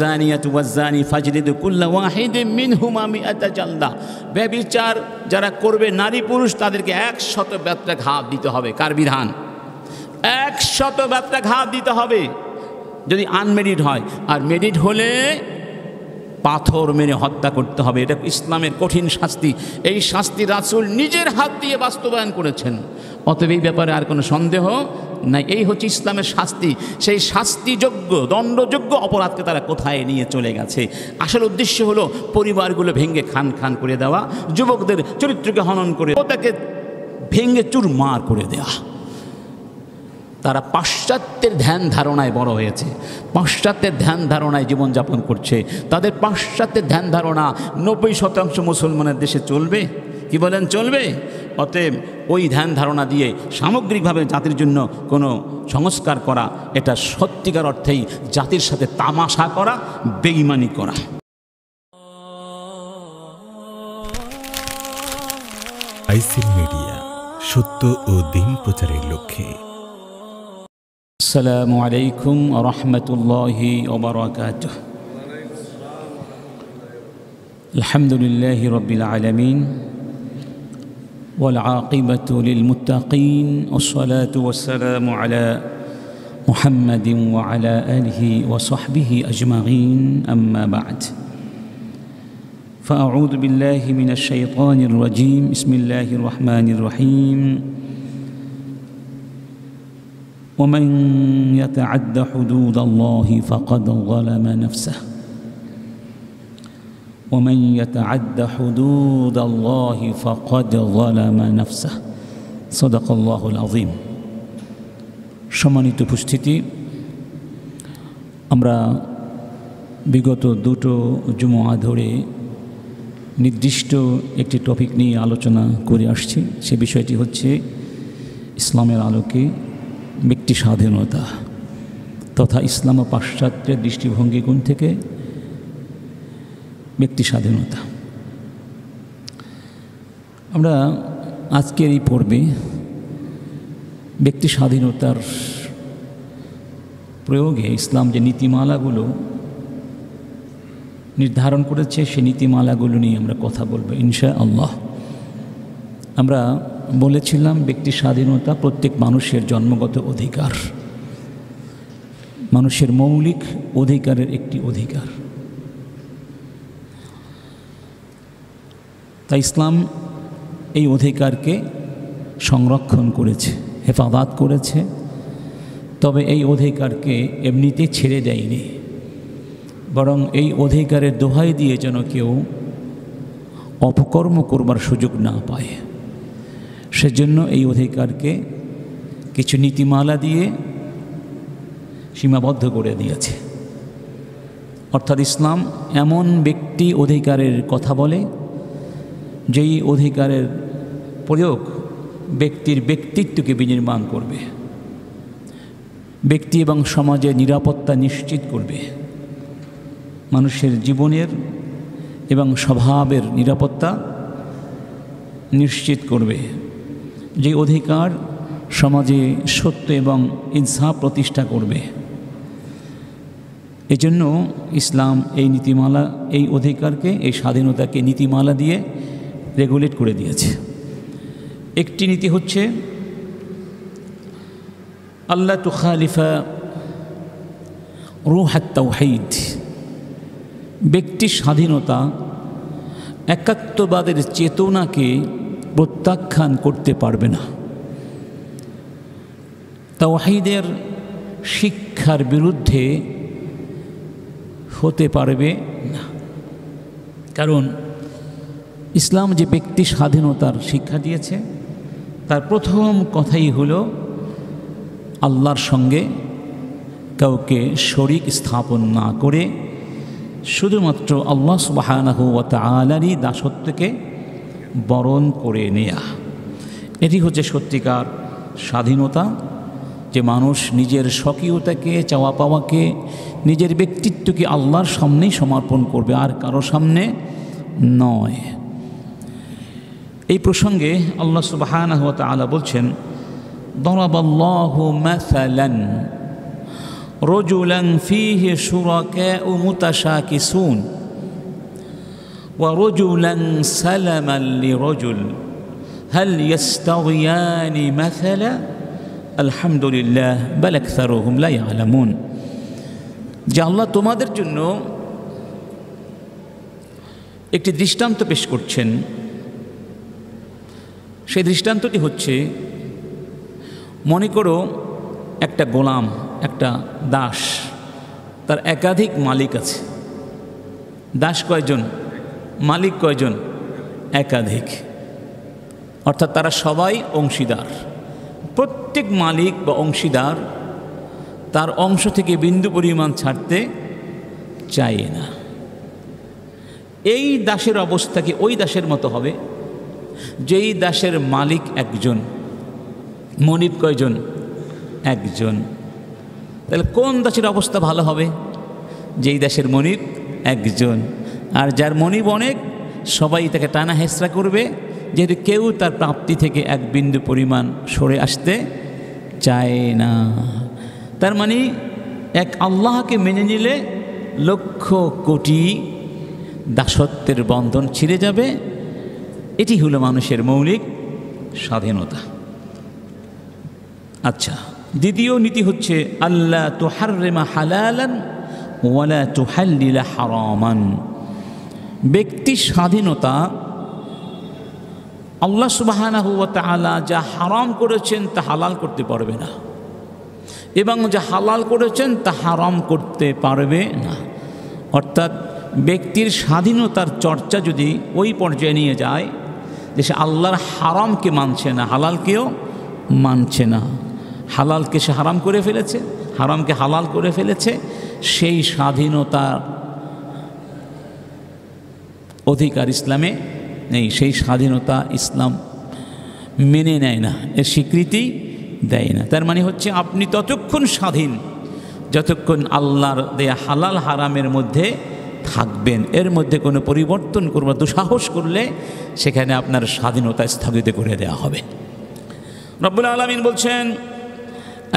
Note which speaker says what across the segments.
Speaker 1: জানিয়াতু ওয়াজ্জানি ফাজলিদু কুল্লা ওয়াহিদিম মিনহুমা মিআতা জালদা। ব্যভিচার যারা করবে নারী পুরুষ তাদেরকে 100 বেত্রাঘাত দিতে হবে। কার বিধান? 100 বেত্রাঘাত দিতে হবে যদি আনমেরিড হয়, আর মেরিড হলে পাথর মেরে হত্যা করতে হবে। এটা ইসলামের কঠিন শাস্তি। এই শাস্তি রাসূল নিজের হাত দিয়ে বাস্তবায়ন করেছেন। অতএব এই ব্যাপারে আর কোনো সন্দেহ নাই। এই হচ্ছে ইসলামের শাস্তি। সেই শাস্তিযোগ্য দণ্ডযোগ্য অপরাধকে তারা কোথায় নিয়ে চলে গেছে। আসল উদ্দেশ্য হলো পরিবারগুলো ভেঙে খান খান করে দেওয়া, যুবকদের চরিত্রকে হনন করে ওটাকে ভেঙে চুরমার করে দেওয়া। তারা পাশ্চাত্যের ধ্যান ধারণায় বড় হয়েছে, পাশ্চাত্যের ধ্যান ধারণায় জীবনযাপন করছে। তাদের পাশ্চাত্যের ধ্যান ধারণা 90% মুসলমানের দেশে চলবে? কি বলেন, চলবে? অতএব ওই ধ্যান ধারণা দিয়ে সামগ্রিকভাবে জাতির জন্য কোনো সংস্কার করা, এটা সত্যিকার অর্থেই জাতির সাথে তামাশা করা, বেঈমানি করা।
Speaker 2: আইসিল মিডিয়া, সত্য ও দ্বীন প্রচারের লক্ষ্যে।
Speaker 1: আসসালামু আলাইকুম ওয়া রাহমাতুল্লাহি ওয়া বারাকাতুহু। আলহামদুলিল্লাহি রাব্বিল আলামিন ওয়াল আকিবাতু লিল মুত্তাকিন ওয়াসসালাতু ওয়াসসালামু আলা মুহাম্মাদিন ওয়া আলা আলিহি ওয়া সাহবিহি আজমাইন, আম্মা বা'দ। فأعوذ بالله من الشيطان الرجيم. بسم الله الرحمن الرحيم. ومن يتعد حدود الله فقد ظلم نفسه ومن يتعد حدود الله فقد ظلم نفسه صدق الله العظيم. সম্মানিত উপস্থিতি, আমরা বিগত দুটো জুমআ ধরে নির্দিষ্ট একটি টপিক নিয়ে আলোচনা করে আসছি। সে বিষয়টি হচ্ছে ইসলামের আলোকে ব্যক্তি স্বাধীনতা তথা ইসলাম ও পাশ্চাত্যের দৃষ্টিভঙ্গিগুণ থেকে ব্যক্তি স্বাধীনতা। আমরা আজকের এই পর্বে ব্যক্তি স্বাধীনতার প্রয়োগে ইসলাম যে নীতিমালাগুলো নির্ধারণ করেছে সেই নীতিমালাগুলো নিয়ে আমরা কথা বলবো ইনশাআল্লাহ। আমরা বলেছিলাম ব্যক্তি স্বাধীনতা প্রত্যেক মানুষের জন্মগত অধিকার, মানুষের মৌলিক অধিকারের একটি অধিকার। তাই ইসলাম এই অধিকারকে সংরক্ষণ করেছে, হেফাজত করেছে। তবে এই অধিকারকে এমনিতে ছেড়ে দেয়নি, বরং এই অধিকারের দোহাই দিয়ে যেন কেউ অপকর্ম করবার সুযোগ না পায়, সেজন্য এই অধিকারকে কিছু নীতিমালা দিয়ে সীমাবদ্ধ করে দিয়েছে। অর্থাৎ ইসলাম এমন ব্যক্তি অধিকারের কথা বলে যেই অধিকারের প্রয়োগ ব্যক্তির ব্যক্তিত্বকে বিনির্মাণ করবে, ব্যক্তি এবং সমাজের নিরাপত্তা নিশ্চিত করবে, মানুষের জীবনের এবং স্বভাবের নিরাপত্তা নিশ্চিত করবে। যে অধিকার সমাজে সত্য এবং ইনসাফ প্রতিষ্ঠা করবে। এজন্য ইসলাম এই নীতিমালা, এই অধিকারকে, এই স্বাধীনতাকে নীতিমালা দিয়ে রেগুলেট করে দিয়েছে। একটি নীতি হচ্ছে আল্লা তুখালিফা রুহাত তাওহীদ। ব্যক্তির স্বাধীনতা একাত্মবাদের চেতনাকে প্রত্যাখ্যান করতে পারবে না, তাওহীদের শিক্ষার বিরুদ্ধে হতে পারবে না। কারণ ইসলাম যে ব্যক্তি স্বাধীনতার শিক্ষা দিয়েছে তার প্রথম কথাই হলো আল্লাহর সঙ্গে কাউকে শরীক স্থাপন না করে শুধুমাত্র আল্লাহ সুবহানাহু ওয়া তাআলারই দাসত্বকে বরণ করে নেয়া। এটি হচ্ছে সত্যিকার স্বাধীনতা, যে মানুষ নিজের স্বকীয়তাকে, চাওয়া পাওয়াকে, নিজের ব্যক্তিত্বকে আল্লাহর সামনেই সমর্পণ করবে, আর কারো সামনে নয়। এই প্রসঙ্গে আল্লাহ সুবহানাহু ওয়া তাআলা বলছেন, দরাবাল্লাহু মাসালান রজুলান ফীহি শুরাকাউ মুতাশাকিসুন ওয়া রজুলান সালামান লিরজুল হাল ইয়াস্তাওয়িয়ানি মাসালা আলহামদুলিল্লাহ বাল আকসারুহুম লা ইয়ালামুন। যে আল্লাহ তোমাদের জন্য একটি দৃষ্টান্ত পেশ করছেন। সেই দৃষ্টান্তটি হচ্ছে, মনে করো একটা গোলাম, একটা দাস, তার একাধিক মালিক আছে। দাস কয়জন, মালিক কয়জন? একাধিক। অর্থাৎ তারা সবাই অংশীদার। প্রত্যেক মালিক বা অংশীদার তার অংশ থেকে বিন্দু পরিমাণ ছাড়তে চায় না। এই দাসের অবস্থা কি ওই দাসের মতো হবে যেই দাসের মালিক একজন, মনিব কয়জন? একজন। তাহলে কোন দাসের অবস্থা ভালো হবে? যেই দাসের মনিব একজন। আর যার মনিব অনেক, সবাই তাকে টানা হেঁচড়া করবে, যেহেতু কেউ তার প্রাপ্তি থেকে এক বিন্দু পরিমাণ সরে আসতে চায় না। তার মানে এক আল্লাহকে মেনে নিলে লক্ষ কোটি দাসত্বের বন্ধন ছিঁড়ে যাবে। এটি হলো মানুষের মৌলিক স্বাধীনতা। আচ্ছা, দ্বিতীয় নীতি হচ্ছে আল্লাহ তুহাররিমা হালালান ওয়ালা তুহাল্লিলা হারামান। ব্যক্তি স্বাধীনতা, আল্লাহ সুবহানাহু ওয়া তাআলা যা হারাম করেছেন তা হালাল করতে পারবে না, এবং যা হালাল করেছেন তা হারাম করতে পারবে না। অর্থাৎ ব্যক্তির স্বাধীনতার চর্চা যদি ওই পর্যায়ে নিয়ে যায় যে সে আল্লাহর হারামকে মানছে না, হালালকেও মানছে না, হালালকে সে হারাম করে ফেলেছে, হারামকে হালাল করে ফেলেছে, সেই স্বাধীনতার অধিকার ইসলামে নেই। সেই স্বাধীনতা ইসলাম মেনে নেয় না, এর স্বীকৃতি দেয় না। তার মানে হচ্ছে আপনি ততক্ষণ স্বাধীন যতক্ষণ আল্লাহর দেয়া হালাল হারামের মধ্যে থাকবেন। এর মধ্যে কোনো পরিবর্তন করবার দুঃসাহস করলে সেখানে আপনার স্বাধীনতা স্থগিত করে দেওয়া হবে। রব্বুল আলামিন বলছেন,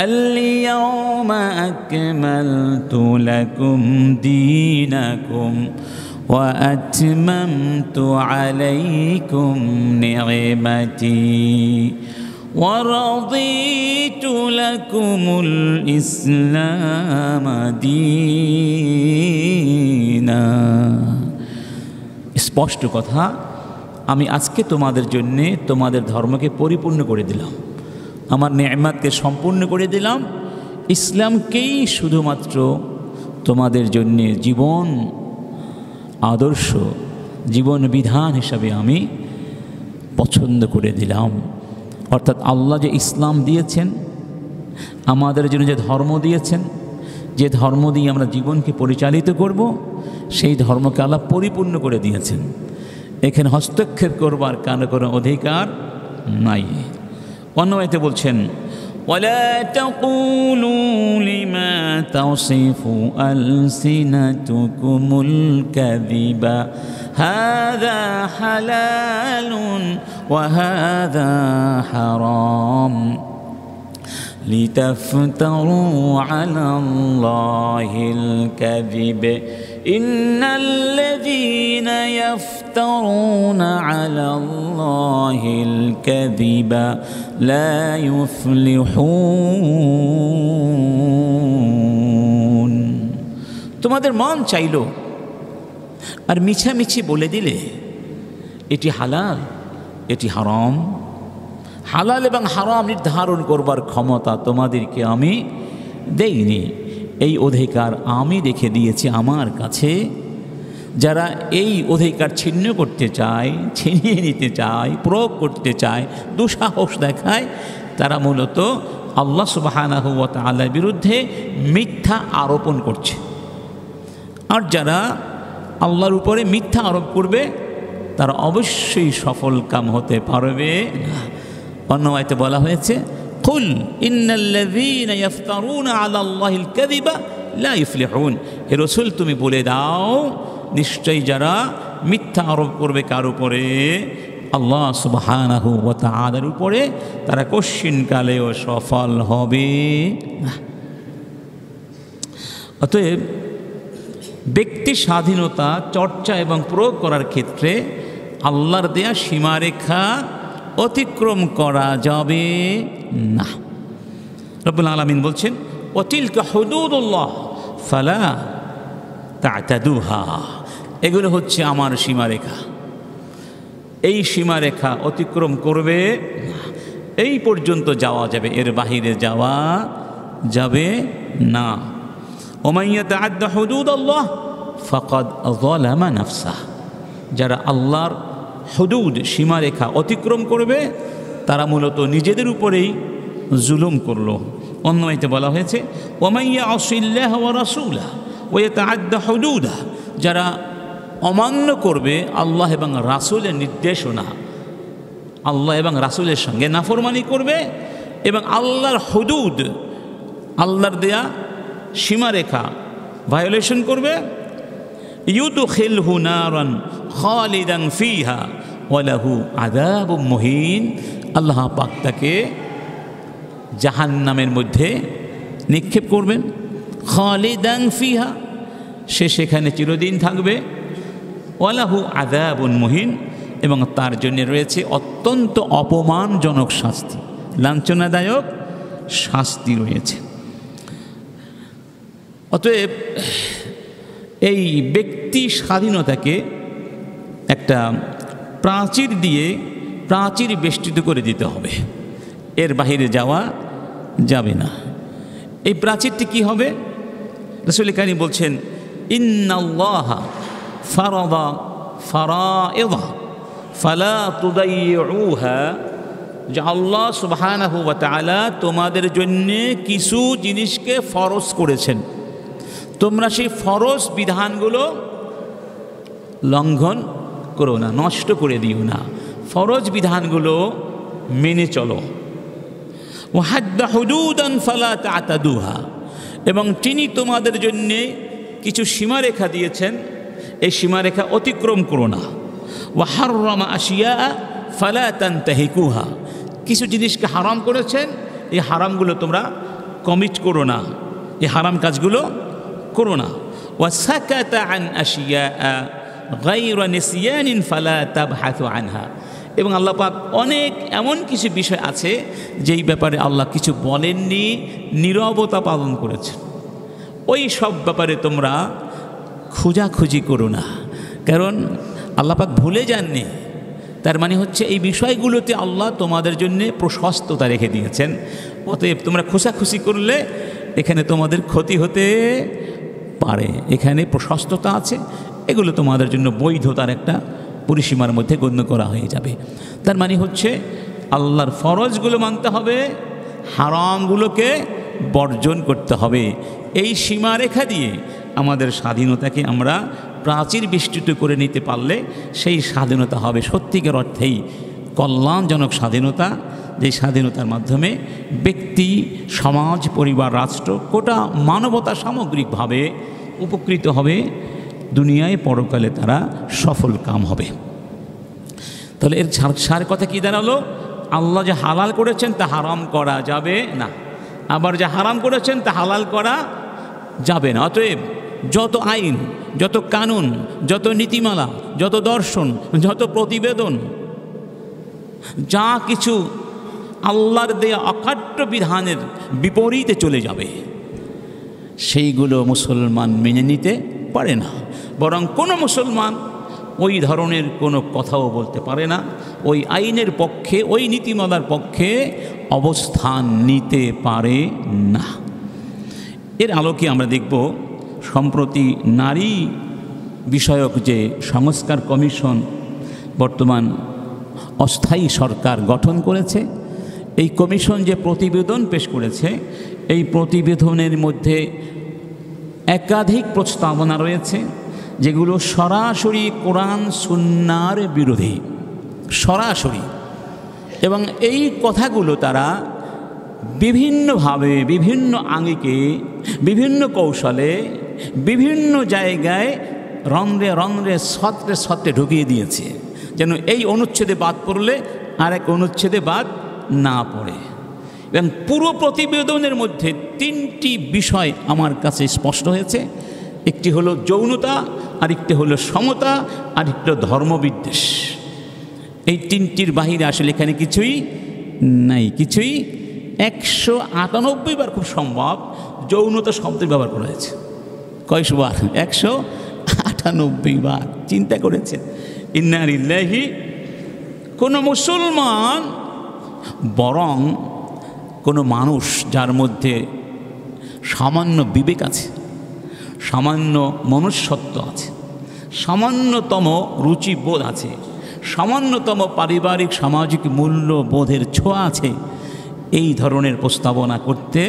Speaker 1: আল-ইয়াওমা আকমালতু লাকুম দীনাকুম ওয়া আতমামতু আলাইকুম নি'মাতি ওয়া রাদিতু লাকুমুল ইসলাম দীনা। স্পষ্ট কথা, আমি আজকে তোমাদের জন্যে তোমাদের ধর্মকে পরিপূর্ণ করে দিলাম, আমার নেয়ামতকে সম্পূর্ণ করে দিলাম, ইসলামকেই শুধুমাত্র তোমাদের জন্যে জীবন আদর্শ, জীবন বিধান হিসাবে আমি পছন্দ করে দিলাম। অর্থাৎ আল্লাহ যে ইসলাম দিয়েছেন, আমাদের জন্য যে ধর্ম দিয়েছেন, যে ধর্ম দিয়ে আমরা জীবনকে পরিচালিত করব, সেই ধর্মকে আল্লাহ পরিপূর্ণ করে দিয়েছেন। এখানে হস্তক্ষেপ করবার কোনো অধিকার নাই। অন্য আয়াতে বলছেন, ولا تقولوا لما تصف ألسنتكم الكذب هذا حلال وهذا حرام لتفتروا على الله الكذب إن الذين يفترون على الله الكذب لا يفلحون। তোমাদের মন চাইলো আর মিছামিছি বলে দিলে এটি হালাল, এটি হারাম। হালাল এবং হারাম নির্ধারণ করবার ক্ষমতা তোমাদেরকে আমি দেইনি, এই অধিকার আমি রেখে দিয়েছি আমার কাছে। যারা এই অধিকার ছিন্ন করতে চায়, ছিনিয়ে নিতে চায়, প্রয়োগ করতে চায়, দুঃসাহস দেখায়, তারা মূলত আল্লাহ সুবহানাহু ওয়া তাআলার বিরুদ্ধে মিথ্যা আরোপণ করছে। আর যারা আল্লাহর উপরে মিথ্যা আরোপ করবে তারা অবশ্যই সফল কাম হতে পারবে না। অন্য আয়াতে বলা হয়েছে, কুল ইন্নাল্লাযীনা ইফতারুনা আলাল্লাহিল কাযিবা লা ইফলিহুন। হে রাসূল, তুমি বলে দাও, নিশ্চয়ই যারা মিথ্যা আরোপ করবে কার উপরে? আল্লাহ সুবহানাহু ওয়া তাআলার উপরে, তারা কশিনকালেও সফল হবে না। অতএব ব্যক্তি স্বাধীনতা চর্চা এবং প্রয়োগ করার ক্ষেত্রে আল্লাহর দেয়া সীমারেখা অতিক্রম করা যাবে না। রব্বুল আলামিন বলছেন ওয়াতিলকা হুদুদুল্লাহ ফালা তা'তাদুহা, এগুলো হচ্ছে আমার সীমারেখা, এই সীমারেখা অতিক্রম করবে না, এই পর্যন্ত যাওয়া যাবে, এর বাহিরে যাওয়া যাবে না। ওমান ইয়াতাআদ্দা হুদুদাল্লাহ ফাকাদ যালামা নাফসাহ, যারা আল্লাহর হুদুদ সীমারেখা অতিক্রম করবে তারা মূলত নিজেদের উপরেই জুলুম করলো। অন্য আয়াতে বলা হয়েছে ওমান ইয়াসিল্লাহ ওয়া রাসূলাহু ওয়া ইয়াতাআদ্দা হুদুদাহ, যারা অমান্য করবে আল্লাহ এবং রাসূলের নির্দেশনা, আল্লাহ এবং রাসূলের সঙ্গে নাফরমানি করবে এবং আল্লাহর হুদুদ, আল্লাহর দেয়া সীমারেখা ভায়োলেশন করবে, ইউদখিলহু নারান খালিদান ফিহা ওয়া লাহু আযাবুম মুহিন, আল্লাহ পাক তাকে জাহান্নামের মধ্যে নিক্ষেপ করবেন। খালিদান ফিহা, সে সেখানে চিরদিন থাকবে। ওয়া লাহু আযাবুন মুহিন, এবং তার জন্য রয়েছে অত্যন্ত অপমানজনক শাস্তি, লাঞ্ছনাদায়ক শাস্তি রয়েছে। অতএব এই ব্যক্তি স্বাধীনতাকে একটা প্রাচীর দিয়ে প্রাচীর বেষ্টিত করে দিতে হবে, এর বাহিরে যাওয়া যাবে না। এই প্রাচীরটি কি হবে? রাসূল কারীম বলছেন ইন্নাল্লাহা ফারাদা ফারাইদা ফালা তুদাইয়ুহা, যে আল্লাহ সুবহানাহু ওয়া তাআলা তোমাদের জন্য কিছু জিনিসকে ফরজ করেছেন, তোমরা সেই ফরজ বিধানগুলো লঙ্ঘন করো না, নষ্ট করে দিও না, ফরজ বিধানগুলো মেনে চলো। ওয়াহাদ্দা হুদুদান ফালা তা'তাদুহা, এবং তিনি তোমাদের জন্য কিছু সীমারেখা দিয়েছেন, এই সীমারেখা অতিক্রম করো না। ওয়াহাররামা আশিয়া ফালা তানতাহিকুহা, কিছু জিনিসকে হারাম করেছেন, এই হারামগুলো তোমরা কমিট করো না, এই হারাম কাজগুলো করো না। ওয়াসাকাতা আন আশিয়া গায়রা নিসিয়ানিন ফালা তাবহাসু আনহা, এবং আল্লাহ পাক অনেক এমন কিছু বিষয় আছে যেই ব্যাপারে আল্লাহ কিছু বলেননি, নীরবতা পালন করেছেন, ওই সব ব্যাপারে তোমরা খোঁজাখুঁজি করো না, কারণ আল্লাহ পাক ভুলে যাননি। তার মানে হচ্ছে এই বিষয়গুলোতে আল্লাহ তোমাদের জন্য প্রশস্ততা রেখে দিয়েছেন, অতএব তোমরা খোঁজাখুঁজি করলে এখানে তোমাদের ক্ষতি হতে পারে, এখানে প্রশস্ততা আছে, এগুলো তোমাদের জন্য বৈধতার একটা পরিসীমার মধ্যে গণ্য করা হয়ে যাবে। তার মানে হচ্ছে আল্লাহর ফরজগুলো মানতে হবে, হারামগুলোকে বর্জন করতে হবে। এই সীমারেখা দিয়ে আমাদের স্বাধীনতাকে আমরা প্রাচীর বেষ্টিত করে নিতে পারলে সেই স্বাধীনতা হবে সত্যিকার অর্থেই কল্যাণজনক স্বাধীনতা, যে স্বাধীনতার মাধ্যমে ব্যক্তি, সমাজ, পরিবার, রাষ্ট্র, গোটা মানবতা সামগ্রিকভাবে উপকৃত হবে, দুনিয়ায় পরকালে তারা সফল কাম হবে। তাহলে এর সার কথা কি দাঁড়ালো? আল্লাহ যে হালাল করেছেন তা হারাম করা যাবে না, আবার যা হারাম করেছেন তা হালাল করা যাবে না। অতএব যত আইন, যত কানুন, যত নীতিমালা, যত দর্শন, যত প্রতিবেদন, যা কিছু আল্লাহর দেয়া অকাট্য বিধানের বিপরীতে চলে যাবে, সেইগুলো মুসলমান মেনে নিতে পারে না, বরং কোনো মুসলমান ওই ধরনের কোনো কথাও বলতে পারে না, ওই আইনের পক্ষে, ওই নীতিমালার পক্ষে অবস্থান নিতে পারে না। এর আলোকে আমরা দেখব সম্প্রতি নারী বিষয়ক যে সংস্কার কমিশন বর্তমান অস্থায়ী সরকার গঠন করেছে, এই কমিশন যে প্রতিবেদন পেশ করেছে, এই প্রতিবেদনের মধ্যে একাধিক প্রস্তাবনা রয়েছে যেগুলো সরাসরি কোরআন সুন্নাহর বিরোধী, সরাসরি। এবং এই কথাগুলো তারা বিভিন্নভাবে, বিভিন্ন আঙ্গিকে, বিভিন্ন কৌশলে, বিভিন্ন জায়গায় রন্ধ্রে রন্ধ্রে ছত্রে ছত্রে ঢুকিয়ে দিয়েছে, যেন এই অনুচ্ছেদে বাদ পড়লে আরেক অনুচ্ছেদে বাদ না পড়ে। এবং পুরো প্রতিবেদনের মধ্যে 3টি বিষয় আমার কাছে স্পষ্ট হয়েছে। একটি হলো যৌনতা, আরেকটি হলো সমতা, আরেকটি হলো ধর্মবিদ্বেষ। এই 3টির বাহিরে আসলে এখানে কিছুই নাই, কিছুই। 198 বার খুব সম্ভব যৌনতা শব্দের ব্যবহার করা হয়েছে। কয়শো বার? 198 বার। চিন্তা করেছেন? ইন্না লিল্লাহি। কোনো মুসলমান বরং কোনো মানুষ যার মধ্যে সামান্য বিবেক আছে, সামান্য মনুষ্যত্ব আছে, সামান্যতম রুচিবোধ আছে, সামান্যতম পারিবারিক সামাজিক মূল্যবোধের ছোঁয়া আছে, এই ধরনের প্রস্তাবনা করতে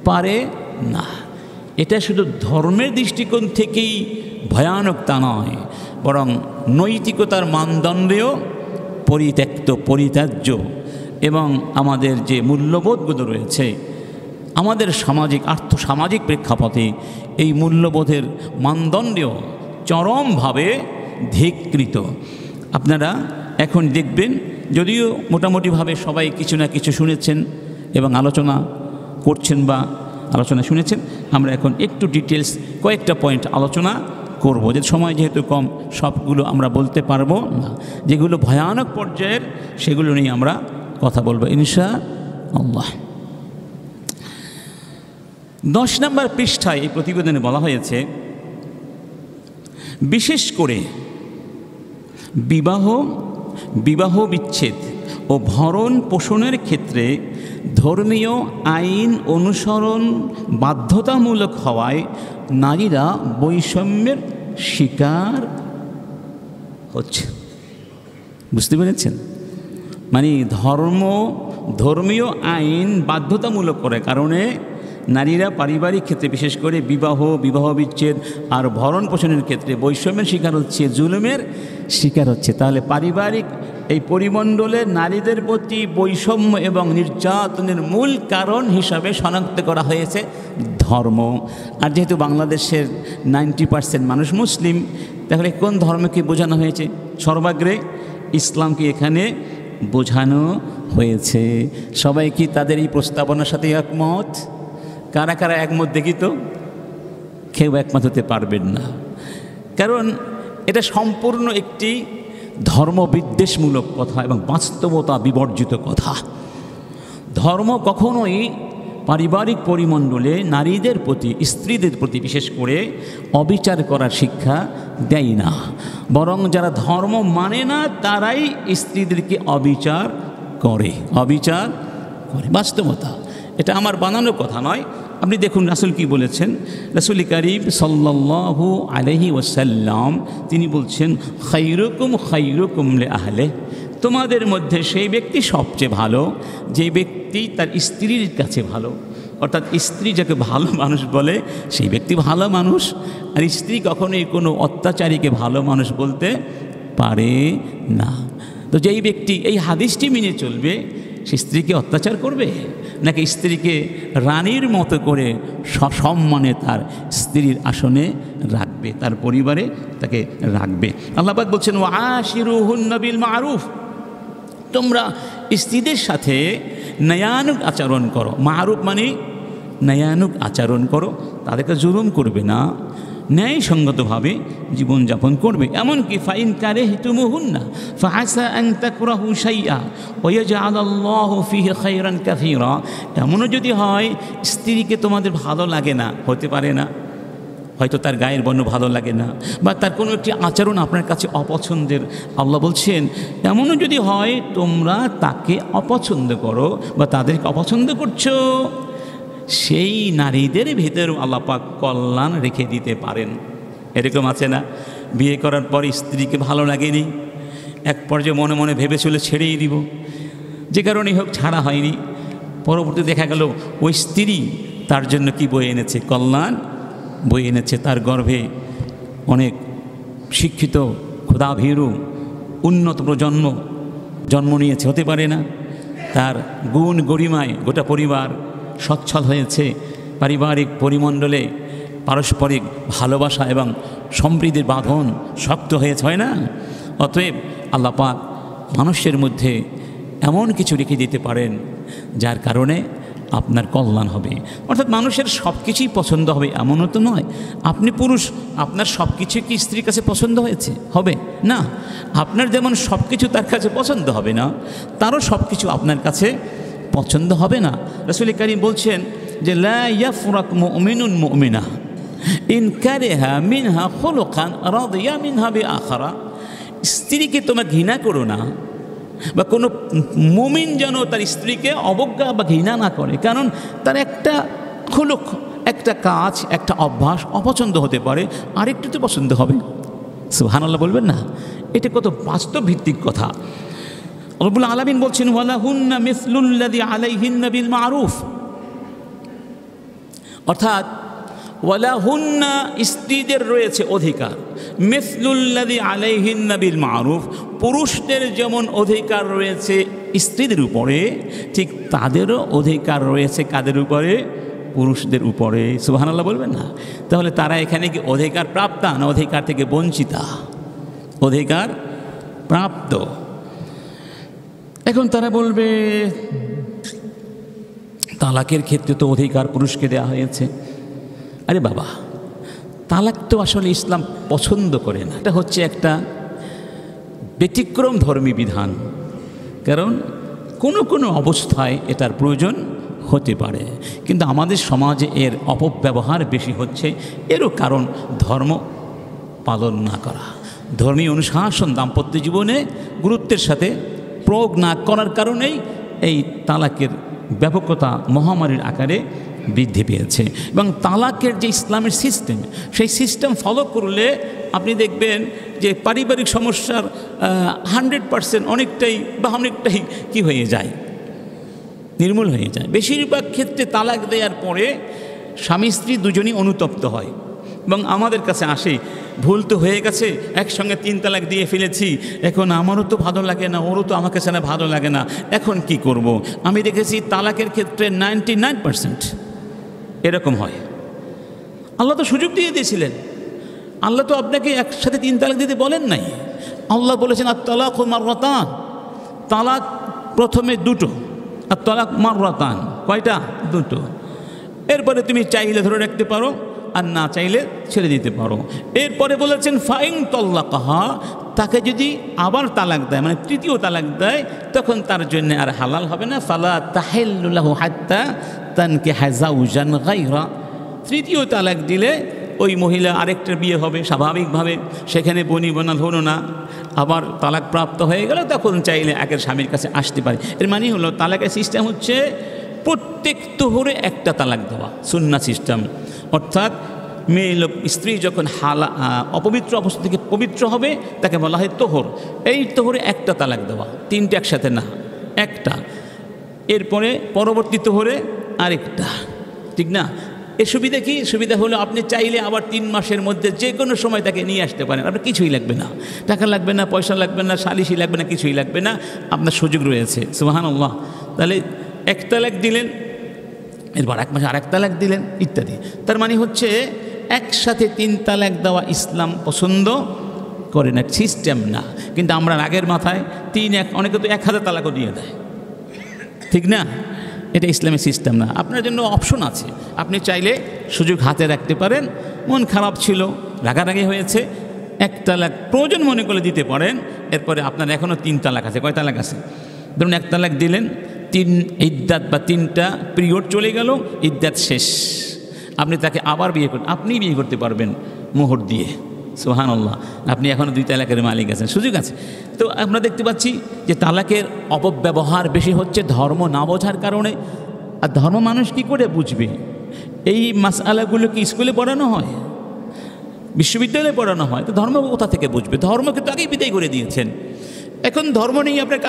Speaker 1: পারে না। এটা শুধু ধর্মের দৃষ্টিকোণ থেকেই ভয়ানক তা নয়, বরং নৈতিকতার মানদণ্ডেও পরিত্যক্ত, পরিত্যাজ্য। এবং আমাদের যে মূল্যবোধগুলো রয়েছে আমাদের সামাজিক আর্থসামাজিক প্রেক্ষাপটে, এই মূল্যবোধের মানদণ্ডেও চরমভাবে ধিক্কৃত। আপনারা এখন দেখবেন, যদিও মোটামুটিভাবে সবাই কিছু না কিছু শুনেছেন এবং আলোচনা করছেন বা আলোচনা শুনেছেন, আমরা এখন একটু ডিটেলস কয়েকটা পয়েন্ট আলোচনা করব। যে সময় যেহেতু কম, সবগুলো আমরা বলতে পারবো না। যেগুলো ভয়ানক পর্যায়ের সেগুলো নিয়ে আমরা কথা বলবো ইনশাআল্লাহ। 10 নম্বর পৃষ্ঠায় এই প্রতিবেদনে বলা হয়েছে, বিশেষ করে বিবাহ বিচ্ছেদ ও ভরণ পোষণের ক্ষেত্রে ধর্মীয় আইন অনুসরণ বাধ্যতামূলক হওয়ায় নারীরা বৈষম্যের শিকার হচ্ছে। বুঝতে পেরেছেন? মানে ধর্মীয় আইন বাধ্যতামূলক করার কারণে নারীরা পারিবারিক ক্ষেত্রে, বিশেষ করে বিবাহ বিচ্ছেদ আর ভরণ পোষণের ক্ষেত্রে বৈষম্যের শিকার হচ্ছে, জুলুমের শিকার হচ্ছে। তাহলে পারিবারিক এই পরিমণ্ডলে নারীদের প্রতি বৈষম্য এবং নির্যাতনের মূল কারণ হিসাবে শনাক্ত করা হয়েছে ধর্ম। আর যেহেতু বাংলাদেশের 90% মানুষ মুসলিম, তাহলে কোন ধর্মকে বোঝানো হয়েছে? সর্বাগ্রে ইসলামকে এখানে বোঝানো হয়েছে। সবাই কি তাদের এই প্রস্তাবনার সাথে একমত? কারা কারা একমত দেখি তো? কেউ একমত হতে পারবেন না, কারণ এটা সম্পূর্ণ একটি ধর্মবিদ্বেষমূলক কথা এবং বাস্তবতা বিবর্জিত কথা। ধর্ম কখনোই পারিবারিক পরিমণ্ডলে নারীদের প্রতি, স্ত্রীদের প্রতি বিশেষ করে অবিচার করার শিক্ষা দেয় না, বরং যারা ধর্ম মানে না তারাই স্ত্রীদেরকে অবিচার করে। বাস্তবতা, এটা আমার বানানোর কথা নয়। আপনি দেখুন রাসূল কি বলেছেন। রাসূল কারীম সাল্লাল্লাহু আলাইহি ওয়াসাল্লাম তিনি বলছেন, খায়রুকুম লিআহলিহি, তোমাদের মধ্যে সেই ব্যক্তি সবচেয়ে ভালো যে ব্যক্তি তার স্ত্রীর কাছে ভালো। অর্থাৎ স্ত্রী যাকে ভালো মানুষ বলে সেই ব্যক্তি ভালো মানুষ, আর স্ত্রী কখনোই কোনো অত্যাচারীকে ভালো মানুষ বলতে পারে না। তো যেই ব্যক্তি এই হাদিসটি মেনে চলবে, সে স্ত্রীকে অত্যাচার করবে নাকি স্ত্রীকে রানীর মতো করে সসম্মানে তার স্ত্রীর আসনে রাখবে, তার পরিবারে তাকে রাখবে? আল্লাহ পাক বলছেন, ওয়াশিরুহুন্না বিল মারুফ, তোমরা স্ত্রীদের সাথে ন্যায়ানুগ আচরণ করো। মারুফ মানে ন্যায়ানুগ আচরণ করো, তাদেরকে জুলুম করবে না, ন্যায়সঙ্গতভাবে জীবনযাপন করবে। এমনকি ফাইন কারিহতুমুহুন্না ফাআসা আন তাকরাহু শাইআ ওয়া ইয়াজআলাল্লাহু ফীহি খায়রান কাসীরা, এমনও যদি হয় স্ত্রীকে তোমাদের ভালো লাগে না, হতে পারে না, হয়তো তার গায়ের বর্ণ ভালো লাগে না বা তার কোনো একটি আচরণ আপনার কাছে অপছন্দের, আল্লাহ বলছেন এমনও যদি হয় তোমরা তাকে অপছন্দ করো বা তাদেরকে অপছন্দ করছো, সেই নারীদের ভেতরেও আল্লাহ পাক কল্যাণ রেখে দিতে পারেন। এরকম আছে না, বিয়ে করার পর স্ত্রীকে ভালো লাগেনি, এক পর্যায়ে মনে মনে ভেবেছিল ছেড়েই দিব, যে কারণেই হোক ছাড়া হয়নি, পরবর্তী দেখা গেল ওই স্ত্রী তার জন্য কি বয়ে এনেছে? কল্যাণ বয়ে এনেছে। তার গর্ভে অনেক শিক্ষিত, ক্ষুধাভীরু, উন্নত প্রজন্ম জন্ম নিয়েছে, হতে পারে না? তার গুণ গরিমায় গোটা পরিবার সচ্ছল হয়েছে, পারিবারিক পরিমণ্ডলে পারস্পরিক ভালোবাসা এবং সম্প্রীতির বাঁধন শক্ত হয়েছে, হয় না? অতএব আল্লাহ পাক মানুষের মধ্যে এমন কিছু রেখে দিতে পারেন যার কারণে আপনার কল্যাণ হবে। অর্থাৎ মানুষের সব কিছুই পছন্দ হবে এমনও তো নয়। আপনি পুরুষ, আপনার সব কিছু কি স্ত্রীর কাছে পছন্দ হয়েছে? হবে না। আপনার যেমন সব কিছু তার কাছে পছন্দ হবে না, তারও সব কিছু আপনার কাছে পছন্দ হবে না। রাসূল কারীম বলছেন যে লা ইয়াফরাক মুমিনুন মুমিনা ইন কারিহা মিনহা খুলুকান রাদিয়া মিনহা বিআখরা। স্ত্রীকে তোমরা ঘৃণা করো না, বা কোনো মুমিন যেন তার স্ত্রীকে অবজ্ঞা বা ঘৃণা না করে, কারণ তার একটা খুলুক, একটা কাজ, একটা অভ্যাস অপছন্দ হতে পারে, আরেকটু তো পছন্দ হবে। সুবহানাল্লাহ বলবেন না? এটা কত বাস্তব ভিত্তিক কথা। রব্বুল আলামিন বলছেন ওয়ালাহুন্না মিসলুল্লাযী আলাইহিন্না বিল মারুফ, অর্থাৎ ওয়ালাহুন্না স্ত্রীদের রয়েছে অধিকার, মিসলুল্লাযী আলাইহিন্না বিল মারুফ পুরুষদের যেমন অধিকার রয়েছে স্ত্রীদের উপরে, ঠিক তাদেরও অধিকার রয়েছে কাদের উপরে? পুরুষদের উপরে। সুবহানাল্লাহ বলবেন না? তাহলে তারা এখানে কি অধিকার প্রাপ্তা না অধিকার থেকে বঞ্চিতা? অধিকার প্রাপ্ত। এখন তারা বলবে তালাকের ক্ষেত্রে তো অধিকার পুরুষকে দেওয়া হয়েছে। আরে বাবা, তালাক তো আসলে ইসলাম পছন্দ করে না। এটা হচ্ছে একটা ব্যতিক্রম ধর্মী বিধান, কারণ কোনো কোনো অবস্থায় এটার প্রয়োজন হতে পারে, কিন্তু আমাদের সমাজে এর অপব্যবহার বেশি হচ্ছে। এরও কারণ ধর্ম পালন না করা, ধর্মীয় অনুশাসন দাম্পত্য জীবনে গুরুত্বের সাথে প্রয়োগ না করার কারণেই এই তালাকের ব্যাপকতা মহামারীর আকারে বৃদ্ধি পেয়েছে। এবং তালাকের যে ইসলামের সিস্টেম, সেই সিস্টেম ফলো করলে আপনি দেখবেন যে পারিবারিক সমস্যার 100% অনেকটাই কি হয়ে যায়, নির্মূল হয়ে যায়। বেশিরভাগ ক্ষেত্রে তালাক দেওয়ার পরে স্বামী স্ত্রী দুজনই অনুতপ্ত হয় এবং আমাদের কাছে আসে, ভুল তো হয়ে গেছে, একসঙ্গে 3 তালাক দিয়ে ফেলেছি, এখন আমারও তো ভালো লাগে না, ওরও তো আমাকে ছাড়া ভালো লাগে না, এখন কি করব। আমি দেখেছি তালাকের ক্ষেত্রে 99% এরকম হয়। আল্লাহ তো সুযোগ দিয়ে দিয়েছিলেন, আল্লাহ তো আপনাকে একসাথে 3 তালাক দিতে বলেন নাই। আল্লাহ বলেছেন আত-তালাকু মাররাতান, তালাক প্রথমে 2টো, আর তালাক মাররাতান কয়টা? 2টো। এরপরে তুমি চাইলে ধরে রাখতে পারো, আর না চাইলে ছেড়ে দিতে পারো। এরপরে বলেছেন ফাইন তাল্লাকাহা, তাকে যদি আবার তালাক দেয়, মানে 3য় তালাক দেয়, তখন তার জন্য আর হালাল হবে না। ফালা তাহিল্লু লাহু হাত্তা তানকিহা যাওজান গায়রা, 3য় তালাক দিলে ওই মহিলা আরেকটার বিয়ে হবে স্বাভাবিকভাবে, সেখানে বনিবনা ধরো না, আবার তালাক প্রাপ্ত হয়ে গেলে তখন চাইলে একের স্বামীর কাছে আসতে পারে। এর মানে হলো তালাকের সিস্টেম হচ্ছে প্রত্যেক তোহরে একটা তালাক দেওয়া, সুন্নাহ সিস্টেম। অর্থাৎ মেয়ে লোক স্ত্রী যখন অপবিত্র অবস্থা থেকে পবিত্র হবে তাকে বলা হয় তোহর। এই তোহরে একটা তালাক দেওয়া, 3টে একসাথে না, একটা। এরপরে পরবর্তী তোহরে আরেকটা, ঠিক না? এর সুবিধা কি? সুবিধা হলো আপনি চাইলে আবার 3 মাসের মধ্যে যে কোনো সময় তাকে নিয়ে আসতে পারেন। আপনার কিছুই লাগবে না, টাকা লাগবে না, পয়সা লাগবে না, সালিশি লাগবে না, কিছুই লাগবে না, আপনার সুযোগ রয়েছে। সুবহানাল্লাহ। তাহলে 1 তালাক দিলেন, এরপর 1 মাসে আরেক তালাক দিলেন, ইত্যাদি। তার মানে হচ্ছে একসাথে 3 তালাক দেওয়া ইসলাম পছন্দ করে না, সিস্টেম না। কিন্তু আমরা রাগের মাথায় 3-1, অনেকে তো 1000 তালাকও দিয়ে দেয়, ঠিক না? এটা ইসলামের সিস্টেম না। আপনার জন্য অপশন আছে, আপনি চাইলে সুযোগ হাতে রাখতে পারেন। মন খারাপ ছিল, রাগারাগি হয়েছে, 1 তালাক প্রয়োজন মনে করে দিতে পারেন। এরপরে আপনার এখনও 3 তালাক আছে। কয় তালাক আছে? ধরুন 1 তালাক দিলেন, 3 ইদ্দাত বা 3টা পিরিয়ড চলে গেল, ইদ্দাত শেষ, আপনি তাকে আবার বিয়ে করতে, আপনিই বিয়ে করতে পারবেন মোহর দিয়ে। সুবহানাল্লাহ। আপনি এখনও 2 তালাকের মালিক আছেন, সুযোগ আছে। তো আমরা দেখতে পাচ্ছি যে তালাকের অপব্যবহার বেশি হচ্ছে ধর্ম না বোঝার কারণে। আর ধর্ম মানুষ কি করে বুঝবে? এই মাসআলাগুলো কি স্কুলে পড়ানো হয়, বিশ্ববিদ্যালয়ে পড়ানো হয়? তো ধর্ম কোথা থেকে বুঝবে? ধর্মকে তো আগেই বিদায় করে দিয়েছেন। এখন ধর্ম নেই, আপনার